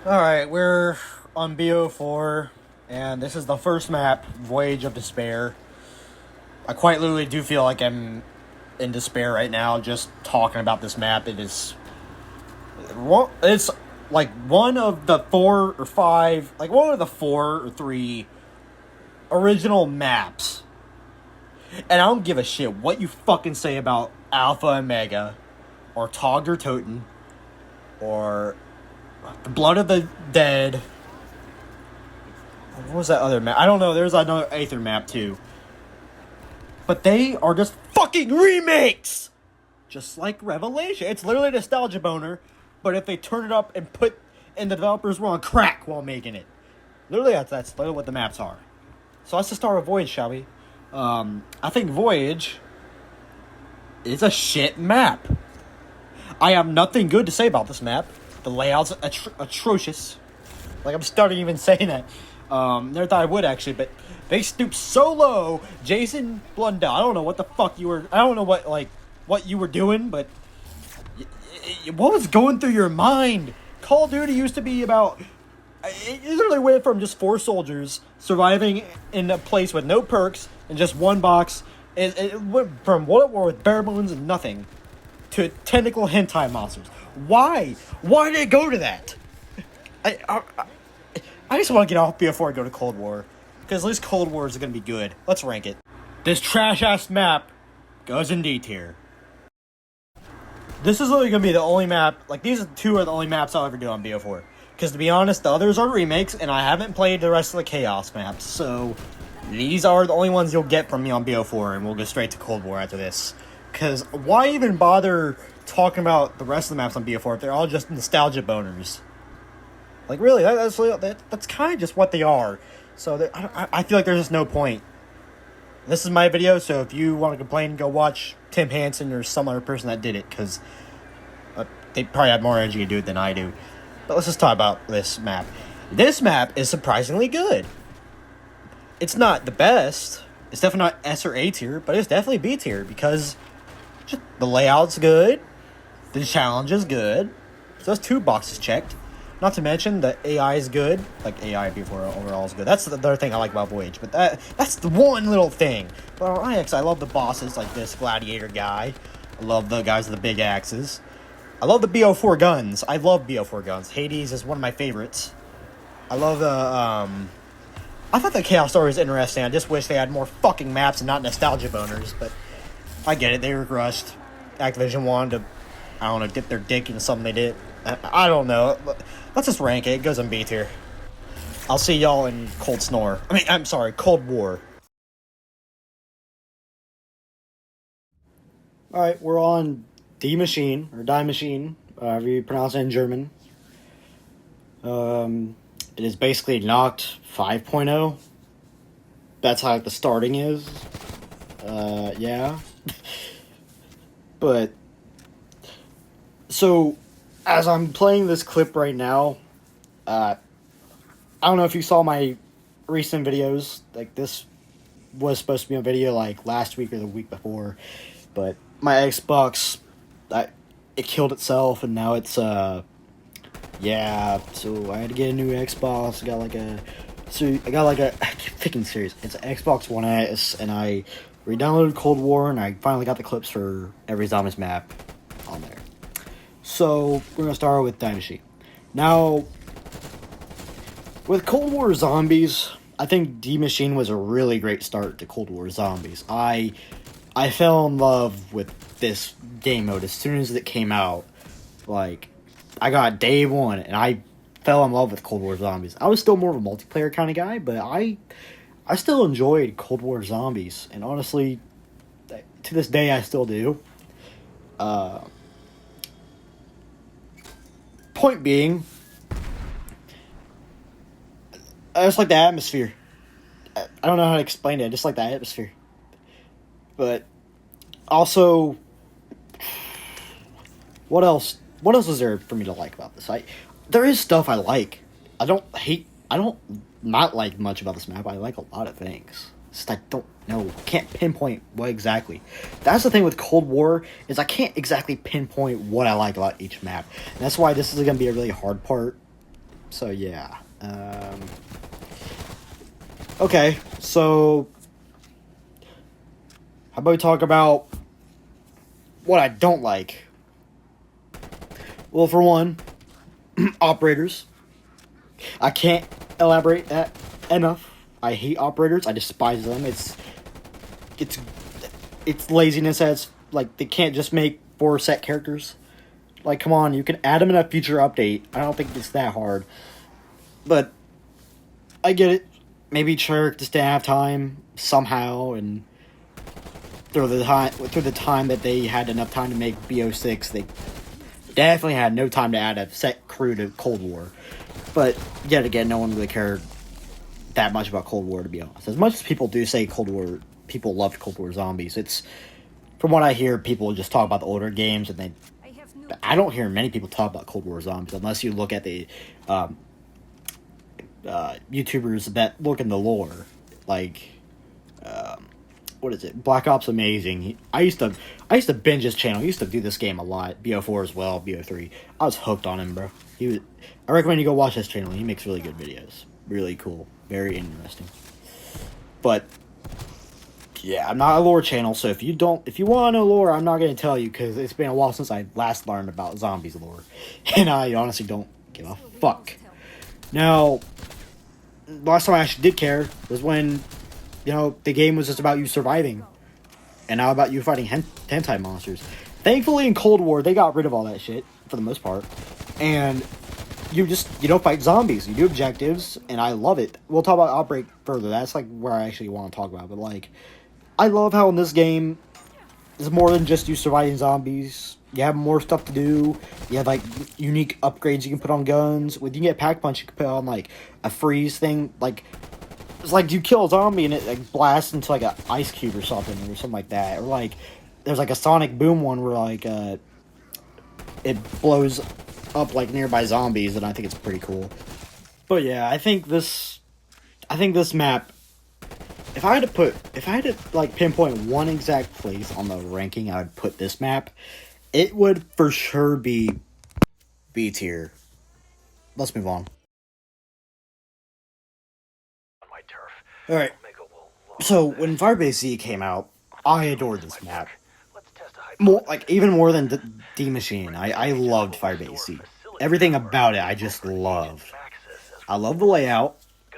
Alright, we're on BO4, and this is the first map, Voyage of Despair. I quite literally do feel like I'm in despair right now just talking about this map. It's one of the 4 or 5, one of the 4 or 3 original maps. And I don't give a shit what you fucking say about Alpha and Mega, or Tog or Toten, or The Blood of the Dead. What was that other map? I don't know. There's another Aether map too. But they are just fucking remakes! Just like Revelation. It's literally a nostalgia boner, but if they turn it up and the developers were on crack while making it. Literally, that's literally what the maps are. So let's just start with Voyage, shall we? I think Voyage is a shit map. I have nothing good to say about this map. The layout's atrocious. Like, I'm starting even saying that. Never thought I would, actually, but they stooped so low. Jason Blundell, I don't know what the fuck you were... I don't know what you were doing, but... What was going through your mind? Call of Duty used to be about... It literally went from just 4 soldiers surviving in a place with no perks and just one box. It went from World at War with bare bones and nothing to tentacle hentai monsters. Why? Why did it go to that? I just want to get off before I go to Cold War. Because at least Cold War is going to be good. Let's rank it. This trash-ass map goes in D tier. This is literally going to be the only map... Like, these 2 are the only maps I'll ever do on BO4. Because, to be honest, the others are remakes, and I haven't played the rest of the Chaos maps. So, these are the only ones you'll get from me on BO4, and we'll go straight to Cold War after this. Because, why even bother talking about the rest of the maps on BO4 if they're all just nostalgia boners? Like, really, that's kind of just what they are. So, I feel like there's just no point. This is my video, so if you want to complain, go watch Tim Hansen or some other person that did it, because they probably have more energy to do it than I do. But let's just talk about this map. This map is surprisingly good. It's not the best. It's definitely not S or A tier, but it's definitely B tier, because just the layout's good, the challenge is good, so that's 2 boxes checked. Not to mention, the AI is good. Like, AI before overall is good. That's the other thing I like about Voyage. But that's the one little thing. But on IX, I love the bosses, like this Gladiator guy. I love the guys with the big axes. I love the BO4 guns. I love BO4 guns. Hades is one of my favorites. I love the, I thought the Chaos story was interesting. I just wish they had more fucking maps and not nostalgia boners. But I get it. They were rushed. Activision wanted to, I don't know, dip their dick into something they did. I don't know. Let's just rank it. It goes in B tier. I'll see y'all in Cold War. Alright, we're on Die Machine, or Die Machine, however you pronounce it in German. It is basically Knocked 5.0. That's how the starting is. Yeah. But, so, as I'm playing this clip right now, I don't know if you saw my recent videos. Like, this was supposed to be a video, like, last week or the week before. But my Xbox, it killed itself, and now it's, yeah. So, I had to get a new Xbox. I got, I keep thinking serious. It's an Xbox One S, and I re-downloaded Cold War, and I finally got the clips for every Zombies map on there. So, we're going to start with Die Machine. Now, with Cold War Zombies, I think Die Machine was a really great start to Cold War Zombies. I fell in love with this game mode as soon as it came out. Like, I got day 1, and I fell in love with Cold War Zombies. I was still more of a multiplayer kind of guy, but I still enjoyed Cold War Zombies. And honestly, to this day, I still do. Point being, I just like the atmosphere. I don't know how to explain it. I just like the atmosphere. But also, what else? What else is there for me to like about this? There is stuff I like. I don't not like much about this map. I like a lot of things. It's just I don't know. Can't pinpoint what exactly. That's the thing with Cold War, is I can't exactly pinpoint what I like about each map. And that's why this is going to be a really hard part. So, yeah. Okay, so how about we talk about what I don't like? Well, for one, operators. I can't elaborate that enough. I hate operators. I despise them. It's laziness as, like, they can't just make 4 set characters. Like, come on, you can add them in a future update. I don't think it's that hard. But I get it. Maybe Treyarch just didn't have time somehow, and through the time that they had enough time to make BO6, they definitely had no time to add a set crew to Cold War. But yet again, no one really cared that much about Cold War, to be honest. As much as people do say Cold War, people loved Cold War Zombies. It's, from what I hear, people just talk about the older games, and I don't hear many people talk about Cold War Zombies unless you look at the YouTubers that look in the lore, like what is it? Black Ops Amazing. I used to binge his channel. I used to do this game a lot. BO4 as well, BO3. I was hooked on him, bro. I recommend you go watch his channel. He makes really good videos. Really cool. Very interesting. But yeah, I'm not a lore channel, so if you want to know lore, I'm not going to tell you, because it's been a while since I last learned about zombies lore. And I honestly don't give a fuck. Now, last time I actually did care was when, the game was just about you surviving, and now about you fighting hentai monsters. Thankfully, in Cold War, they got rid of all that shit, for the most part. And you don't fight zombies. You do objectives, and I love it. We'll talk about Outbreak further. That's, where I actually want to talk about. But, I love how in this game, it's more than just you surviving zombies. You have more stuff to do. You have, unique upgrades you can put on guns. When you get Pack Punch, you can put on, a freeze thing. It's you kill a zombie and it, blasts into, an ice cube or something like that. Or, there's, a Sonic Boom one where, it blows up, nearby zombies, and I think it's pretty cool. But, yeah, I think this map, if I had to pinpoint one exact place on the ranking I would put this map, it would for sure be B tier. Let's move on. Alright, so when Firebase Z came out, I adored this map. Even more than D Machine. I loved Firebase Z. Everything about it I just loved. I love the layout.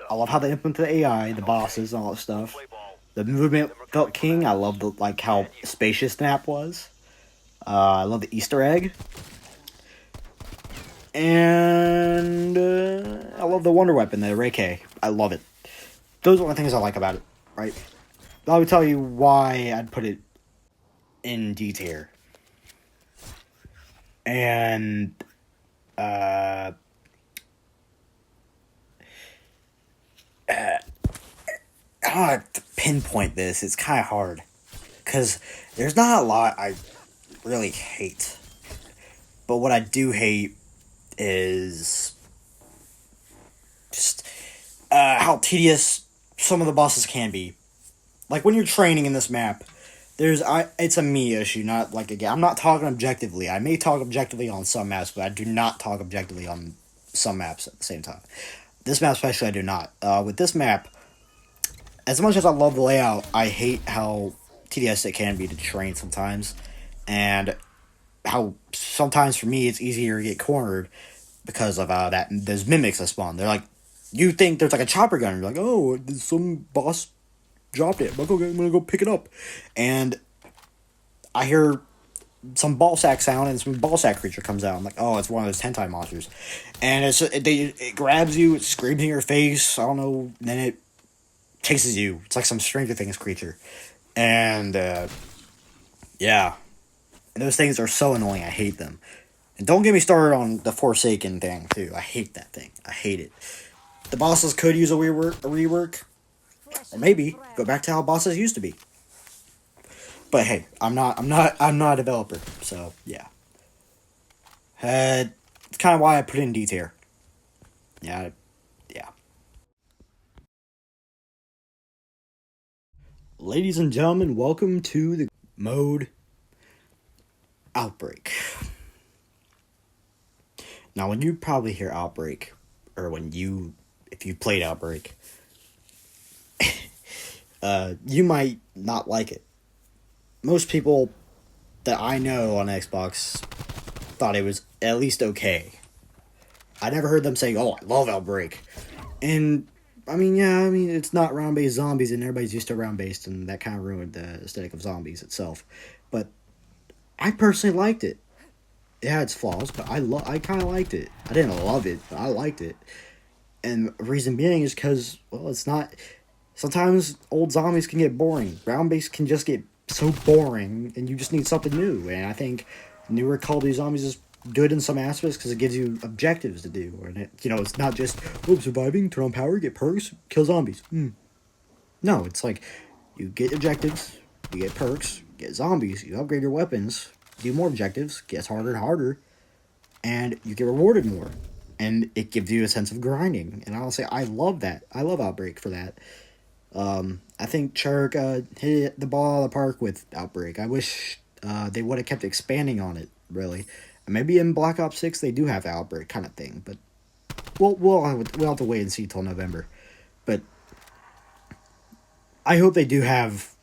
I love how they implemented the AI, the bosses, and all that stuff. The movement felt king. I love how spacious the map was. I love the Easter egg. And I love the Wonder Weapon, the Reiki. I love it. Those are the things I like about it, right? Let me tell you why I'd put it in D tier. And I don't have to pinpoint this. It's kind of hard, because there's not a lot I really hate. But what I do hate is just how tedious some of the bosses can be. When you're training in this map, it's a me issue, not a game. I'm not talking objectively. I may talk objectively on some maps, but I do not talk objectively on some maps at the same time. This map especially, I do not. With this map, as much as I love the layout, I hate how tedious it can be to train sometimes, and how sometimes for me it's easier to get cornered because of those mimics that spawn. They're you think there's a chopper gun, and you're oh, some boss dropped it. I'm gonna go pick it up, and I hear some ball sack sound, and some ball sack creature comes out. I'm oh, it's one of those hentai monsters, and it grabs you, it screams in your face. I don't know, and then it chases you. It's some Stranger Things creature, and yeah, and those things are so annoying. I hate them, and don't get me started on the Forsaken thing too. I hate that thing. I hate it. The bosses could use a rework, or maybe go back to how bosses used to be. But hey, I'm not a developer, so yeah. It's kind of why I put it in D tier. Yeah. Ladies and gentlemen, welcome to the mode Outbreak. Now, when you probably hear Outbreak, or if you played Outbreak, you might not like it. Most people that I know on Xbox thought it was at least okay. I never heard them say, oh, I love Outbreak. And, it's not round-based zombies, and everybody's used to round-based, and that kind of ruined the aesthetic of zombies itself. But I personally liked it. It had its flaws, but I kind of liked it. I didn't love it, but I liked it. And the reason being is because, it's not... Sometimes old zombies can get boring. Round-based can just get so boring, and you just need something new. And I think newer Call of Duty Zombies is good in some aspects because it gives you objectives to do, and it's not just surviving, turn on power, get perks, kill zombies. No, it's like you get objectives, you get perks, get zombies, you upgrade your weapons, do more objectives, gets harder and harder, and you get rewarded more. And it gives you a sense of grinding. And I'll say I love that. I love Outbreak for that. I think Treyarch hit the ball out of the park with Outbreak. I wish they would have kept expanding on it, really. And maybe in Black Ops 6 they do have Outbreak kind of thing, but we'll have to wait and see till November. But I hope they do have,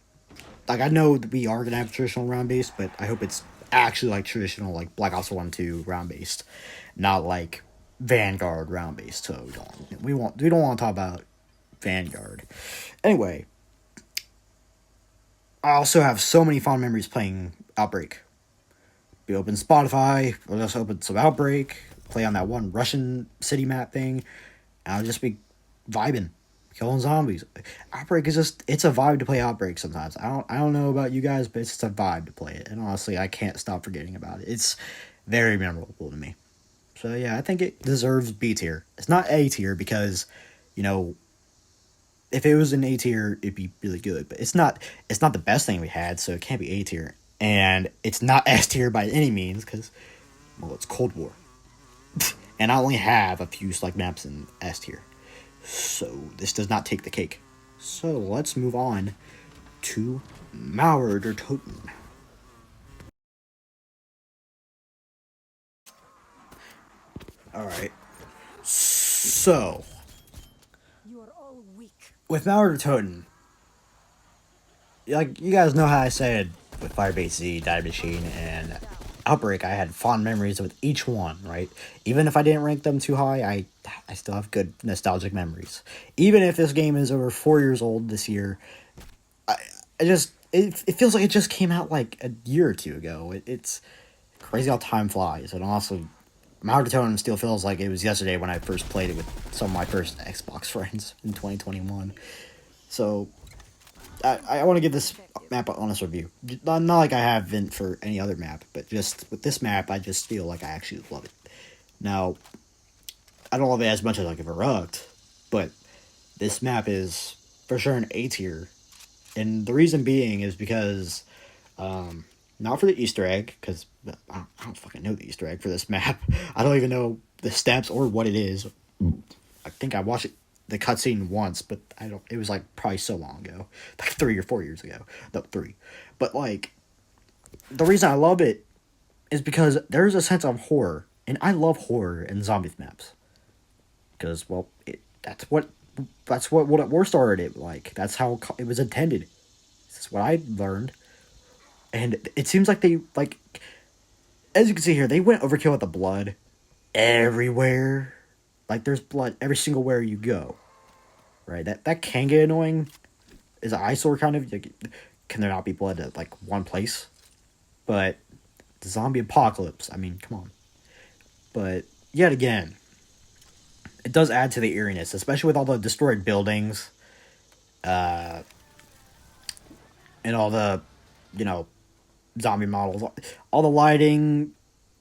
like, I know we are going to have traditional round-based, but I hope it's actually, like, traditional, like, Black Ops 1 2 round-based. Not, like, Vanguard round-based. So, we don't want to talk about Vanguard. Anyway, I also have so many fond memories playing Outbreak. We open Spotify, or just open some Outbreak, play on that one Russian city map thing, and I'll just be vibing. Killing zombies. Outbreak is it's a vibe to play Outbreak sometimes. I don't know about you guys, but it's just a vibe to play it. And honestly, I can't stop forgetting about it. It's very memorable to me. So yeah, I think it deserves B tier. It's not A tier because, if it was an A tier, it'd be really good. But it's not the best thing we had, so it can't be A tier. And it's not S tier by any means because, well, it's Cold War. And I only have a few select maps in S tier. So, this does not take the cake. So, let's move on to Mauer der Toten. Alright. So, with Mauer der Toten, like, you guys know how I said with Firebase Z, Dive Machine, and Outbreak, I had fond memories with each one, right? Even if I didn't rank them too high, I still have good nostalgic memories. Even if this game is over 4 years old this year, it feels like it just came out like a year or two ago. It's crazy how time flies. And honestly, Mauer der Toten still feels like it was yesterday when I first played it with some of my first Xbox friends in 2021. So, I want to give this map an honest review. Not like I haven't for any other map, but just with this map, I just feel like I actually love it. Now, I don't love it as much as like Verrucht, but this map is for sure an A tier. And the reason being is because, not for the Easter egg, because I don't fucking know the Easter egg for this map. I don't even know the steps or what it is. I think I watched the cutscene once, but it was like probably so long ago, like 3 or 4 years ago. No, 3. But like, the reason I love it is because there's a sense of horror, and I love horror in zombies maps. Because, well, that's what War started it like. That's how it was intended. That's what I learned. And it seems like they, like, as you can see here, they went overkill with the blood everywhere. Like, there's blood every single where you go. Right? That can get annoying. Is an eyesore kind of. Like, can there not be blood at, like, one place? But the zombie apocalypse, I mean, come on. But, yet again, it does add to the eeriness, especially with all the destroyed buildings. And all the, zombie models. All the lighting.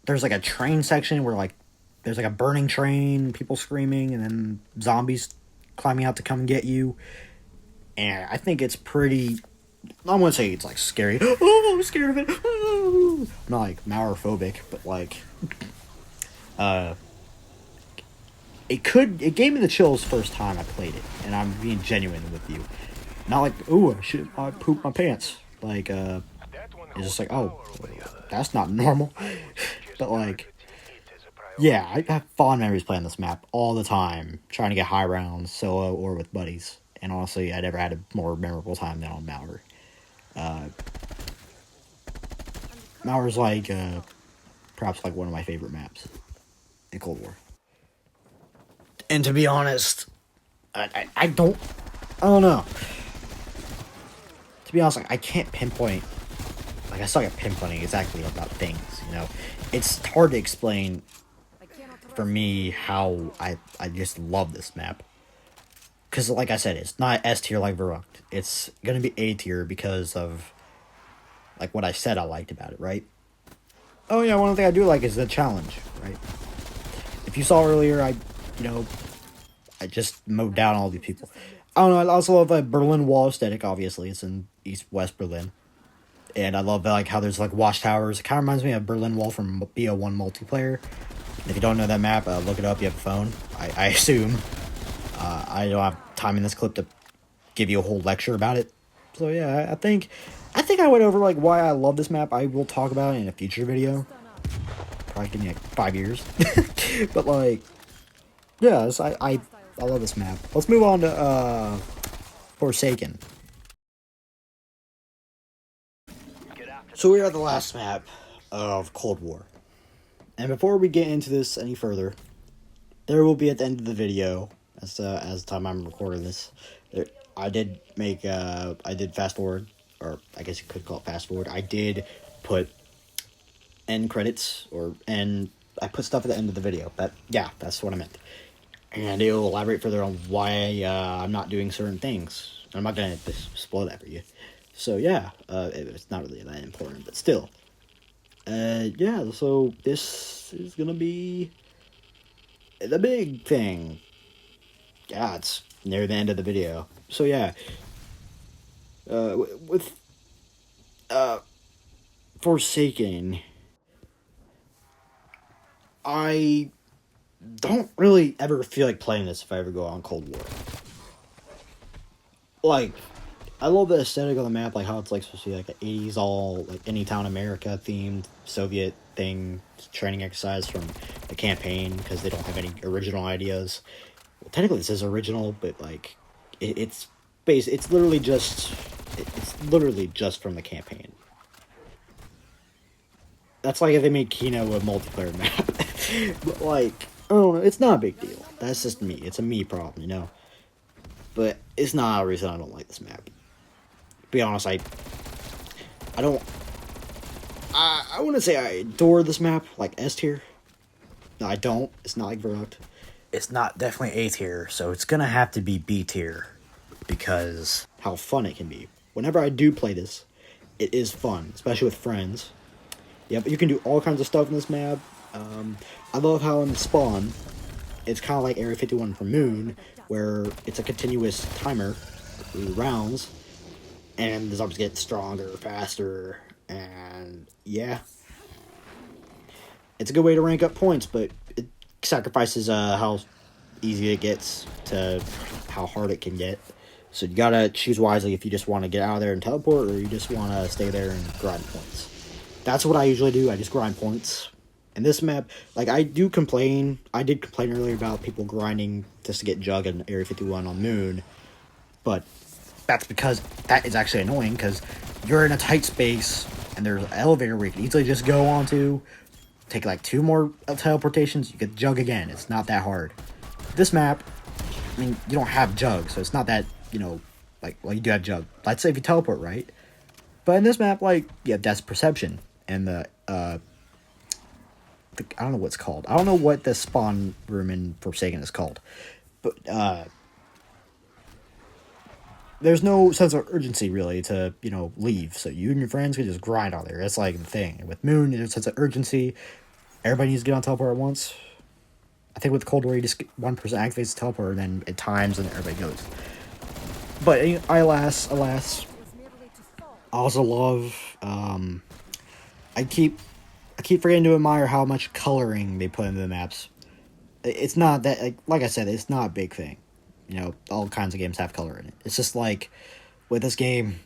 There's, like, a train section where, like, there's, like, a burning train, people screaming, and then zombies climbing out to come get you. And I think it's pretty... I wouldn't say it's, like, scary. Oh, I'm scared of it. Oh. I'm not, like, Mauer-phobic, but, like... It gave me the chills first time I played it. And I'm being genuine with you. Not like, ooh, I pooped my pants. Like, it's just like, oh, that's not normal. But, like... Yeah, I have fond memories playing this map all the time, trying to get high rounds, solo or with buddies. And honestly, I never had a more memorable time than on Mauer. Mauer's like, perhaps like one of my favorite maps in Cold War. And to be honest, I don't know. To be honest, like, I can't pinpoint, like, I suck at pinpointing exactly about things, It's hard to explain for me how I just love this map. Because, like I said, it's not S tier like Verrucht. It's going to be A tier because of like what I said I liked about it, right? Oh yeah, one thing I do like is the challenge, right? If you saw earlier, I just mowed down all these people. I don't know. I also love the Berlin Wall aesthetic. Obviously, it's in West Berlin, and I love like how there's like watchtowers. It kind of reminds me of Berlin Wall from BO1 multiplayer. If you don't know that map, look it up. You have a phone, I assume. I don't have time in this clip to give you a whole lecture about it. So yeah, I think I went over like why I love this map. I will talk about it in a future video. Probably give me like 5 years. But like, yeah, I love this map. Let's move on to Forsaken. So we are at the last map of Cold War. And before we get into this any further, there will be at the end of the video, as the time I'm recording this, I did fast forward, or I guess you could call it fast forward. I did put end credits, and I put stuff at the end of the video. But yeah, that's what I meant. And it'll elaborate further on why I'm not doing certain things. I'm not going to spoil that for you. So yeah, it's not really that important, but still. Yeah, so this is going to be the big thing. Yeah, it's near the end of the video. So yeah, with Forsaken, I don't really ever feel like playing this if I ever go on Cold War. Like, I love the aesthetic of the map, like how it's like supposed to be like an 80s all like Anytown America themed Soviet thing, training exercise from the campaign because they don't have any original ideas. Well, technically this is original, but like it's literally just from the campaign. That's like if they made Kino a multiplayer map. But like, I don't know, it's not a big deal. That's just me. It's a me problem, you know? But it's not a reason I don't like this map. To be honest, I wouldn't say I adore this map, like S tier. No, I don't. It's not like Verrucht. It's not definitely A tier, so it's gonna have to be B tier. Because how fun it can be. Whenever I do play this, it is fun, especially with friends. Yeah, but you can do all kinds of stuff in this map. I love how in Spawn, it's kind of like Area 51 for Moon, where it's a continuous timer through rounds, and the zombies get stronger, faster, and yeah. It's a good way to rank up points, but it sacrifices how easy it gets to how hard it can get. So you gotta choose wisely if you just want to get out of there and teleport, or you just want to stay there and grind points. That's what I usually do. I just grind points. And this map, like, I did complain earlier about people grinding just to get Jug in Area 51 on Moon. But that's because that is actually annoying, because you're in a tight space, and there's an elevator where you can easily just go onto, take like 2 more teleportations, you get Jug again. It's not that hard. This map, I mean, you don't have Jug, so it's not that, you know, like, well, you do have Jug. Let's say if you teleport, right? But in this map, like, you have Death's Perception, and the I don't know what it's called. I don't know what the spawn room in Forsaken is called. But, there's no sense of urgency, really, to, you know, leave. So you and your friends can just grind on there. That's, like, the thing. And with Moon, there's a sense of urgency. Everybody needs to get on teleport at once. I think with Cold War, you just get 1% activates the teleport, and then it times, and everybody goes. But, alas, I also love, I keep forgetting to admire how much coloring they put into the maps. It's not that, like I said, it's not a big thing. You know, all kinds of games have color in it. It's just like, with this game,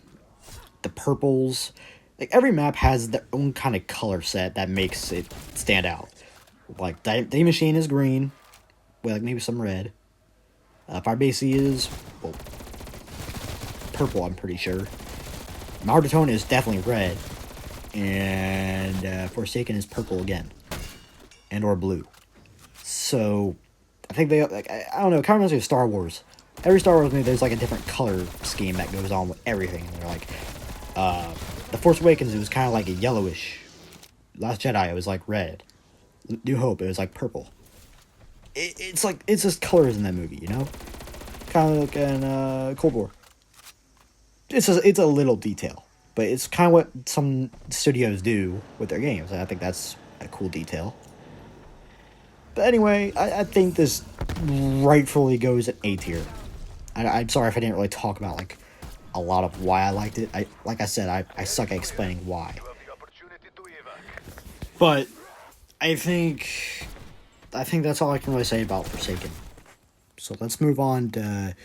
the purples, like, every map has their own kind of color set that makes it stand out. Like, Day Machine is green, with, like, maybe some red. Firebase is, well, purple, I'm pretty sure. Mardatone is definitely red. And Forsaken is purple again, and or blue. So I think they, like, I don't know, it kind of reminds me of Star Wars. Every Star Wars movie, there's like a different color scheme that goes on with everything. And they're like, The Force Awakens, it was kind of like a yellowish. Last Jedi, it was like red. New Hope, it was like purple. It's like, it's just colors in that movie, you know, kind of like in Cold War. It's a little detail. But it's kind of what some studios do with their games, and I think that's a cool detail. But anyway, I think this rightfully goes at A tier. I'm sorry if I didn't really talk about, like, a lot of why I liked it. Like I said, I suck at explaining why. But I think that's all I can really say about Forsaken. So let's move on to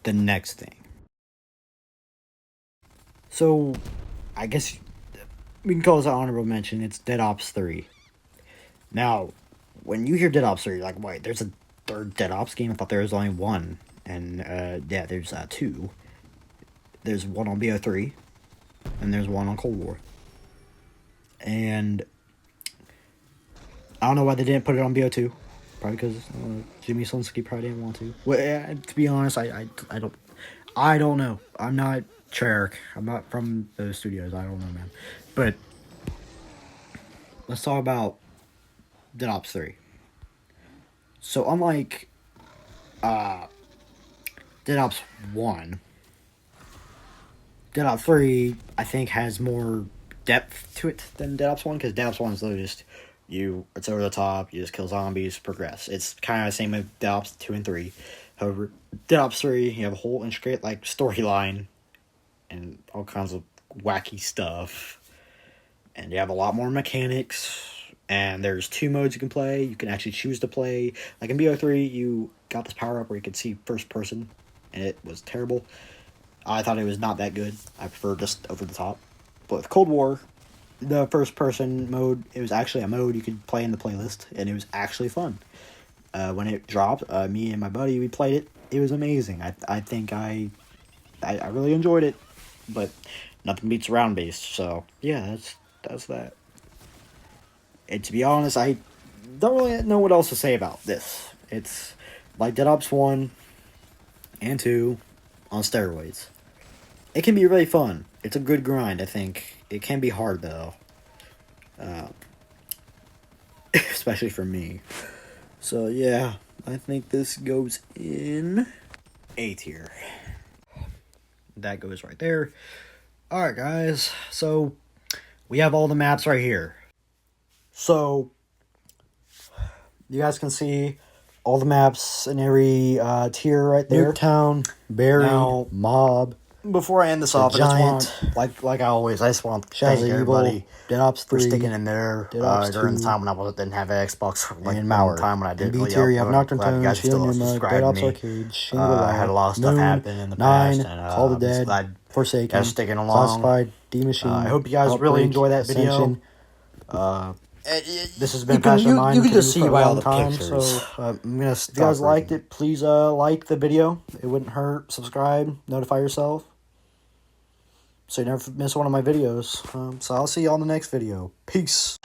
the next thing. So, I guess we can call this an honorable mention. It's Dead Ops 3. Now, when you hear Dead Ops 3, you're like, wait, there's a third Dead Ops game? I thought there was only one. And, yeah, there's two. There's one on BO3, and there's one on Cold War. And I don't know why they didn't put it on BO2. Probably because Jimmy Slinsky probably didn't want to. Well, to be honest, I don't know. I'm not Treyarch. I'm not from those studios. I don't know, man. But let's talk about Dead Ops 3. So unlike Dead Ops 1, Dead Ops 3, I think, has more depth to it than Dead Ops 1, because Dead Ops 1 is literally just, it's over the top, you just kill zombies, progress. It's kind of the same with Dead Ops 2 and 3. However, Dead Ops 3, you have a whole intricate, like, storyline, and all kinds of wacky stuff. And you have a lot more mechanics, and there's 2 modes you can play. You can actually choose to play. Like in BO3, you got this power-up where you could see first person, and it was terrible. I thought it was not that good. I prefer just over the top. But with Cold War, the first person mode, it was actually a mode you could play in the playlist, and it was actually fun. When it dropped, me and my buddy, we played it. It was amazing. I think I really enjoyed it, but nothing beats round based. So yeah, that's that. And to be honest, I don't really know what else to say about this. It's like Dead Ops 1 and 2 on steroids. It can be really fun. It's a good grind, I think. It can be hard, though. Especially for me. So, yeah. I think this goes in A tier. That goes right there. Alright, guys. So, we have all the maps right here. So, you guys can see all the maps in every tier right there. Nuketown, Buried, Mob. Before I end this off, Giant, I just want, like I always, I just want to thank everybody Dead Ops 3, for sticking in there during the time when I didn't have an Xbox, like and the Mauer. time when I didn't. B tier, you have Nocturne glad you Tones, guys still Shield Numa, subscribed Dead to Ops me. Arcade, Shangri-La, I had a lot of stuff Moon, happen in the 9, past, and Call the I'm just Dead, glad Forsaken, guys sticking along. Classified, D-Machine, I hope you guys really enjoy that video. This has been passion of mine. You can just for see a by all long the time, pictures. So I'm gonna. If you guys liked it, please like the video. It wouldn't hurt. Subscribe, notify yourself, so you never miss one of my videos. So I'll see you on the next video. Peace.